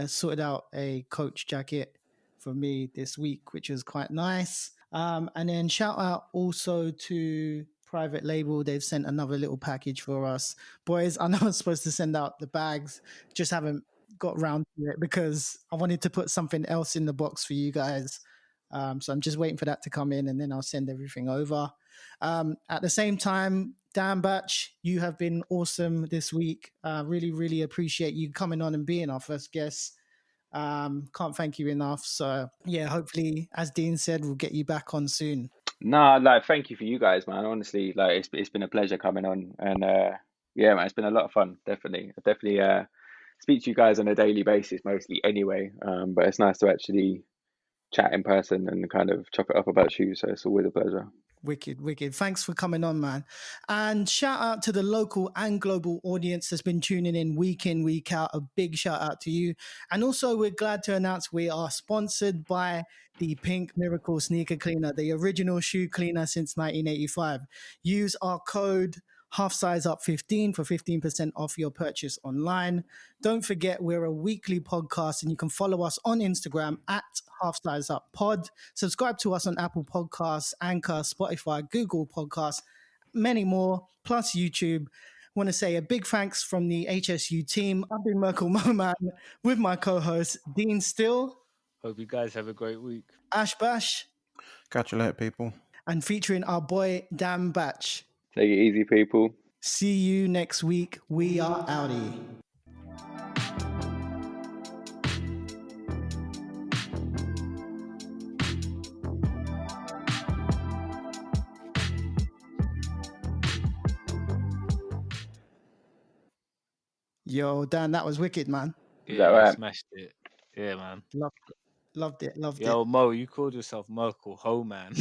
Sorted out a Coach jacket for me this week, which was quite nice. And then shout out also to Private Label. They've sent another little package for us. Boys, I know I'm supposed to send out the bags, just haven't got round to it because I wanted to put something else in the box for you guys. So I'm just waiting for that to come in and then I'll send everything over. At the same time, Dan Batch, you have been awesome this week. Really, really appreciate you coming on and being our first guest. Can't thank you enough. So yeah, hopefully, as Dean said, we'll get you back on soon. Nah, like thank you for you guys, man. Honestly, like it's been a pleasure coming on, and yeah, man, it's been a lot of fun. Definitely, I definitely speak to you guys on a daily basis, mostly anyway. But it's nice to actually chat in person and kind of chop it up about shoes. So it's always a pleasure. Wicked, wicked. Thanks for coming on, man. And shout out to the local and global audience that's been tuning in, week out. A big shout out to you. And also, we're glad to announce we are sponsored by the Pink Miracle Sneaker Cleaner, the original shoe cleaner since 1985. Use our code HalfSizeUp15 for 15% off your purchase online. Don't forget, we're a weekly podcast and you can follow us on Instagram at HalfSizeUpPod. Subscribe to us on Apple Podcasts, Anchor, Spotify, Google Podcasts, many more, plus YouTube. Want to say a big thanks from the HSU team. I've been Merkel Moman with my co-host Dean Still. Hope you guys have a great week. Ash Bash. Catch you later, people. And featuring our boy Dan Batch. Take it easy, people. See you next week. We are outie. Yo, Dan, that was wicked, man. Is that right? Smashed it. Yeah, man. Loved it. Yo, Mo, you called yourself Merkel Ho, man.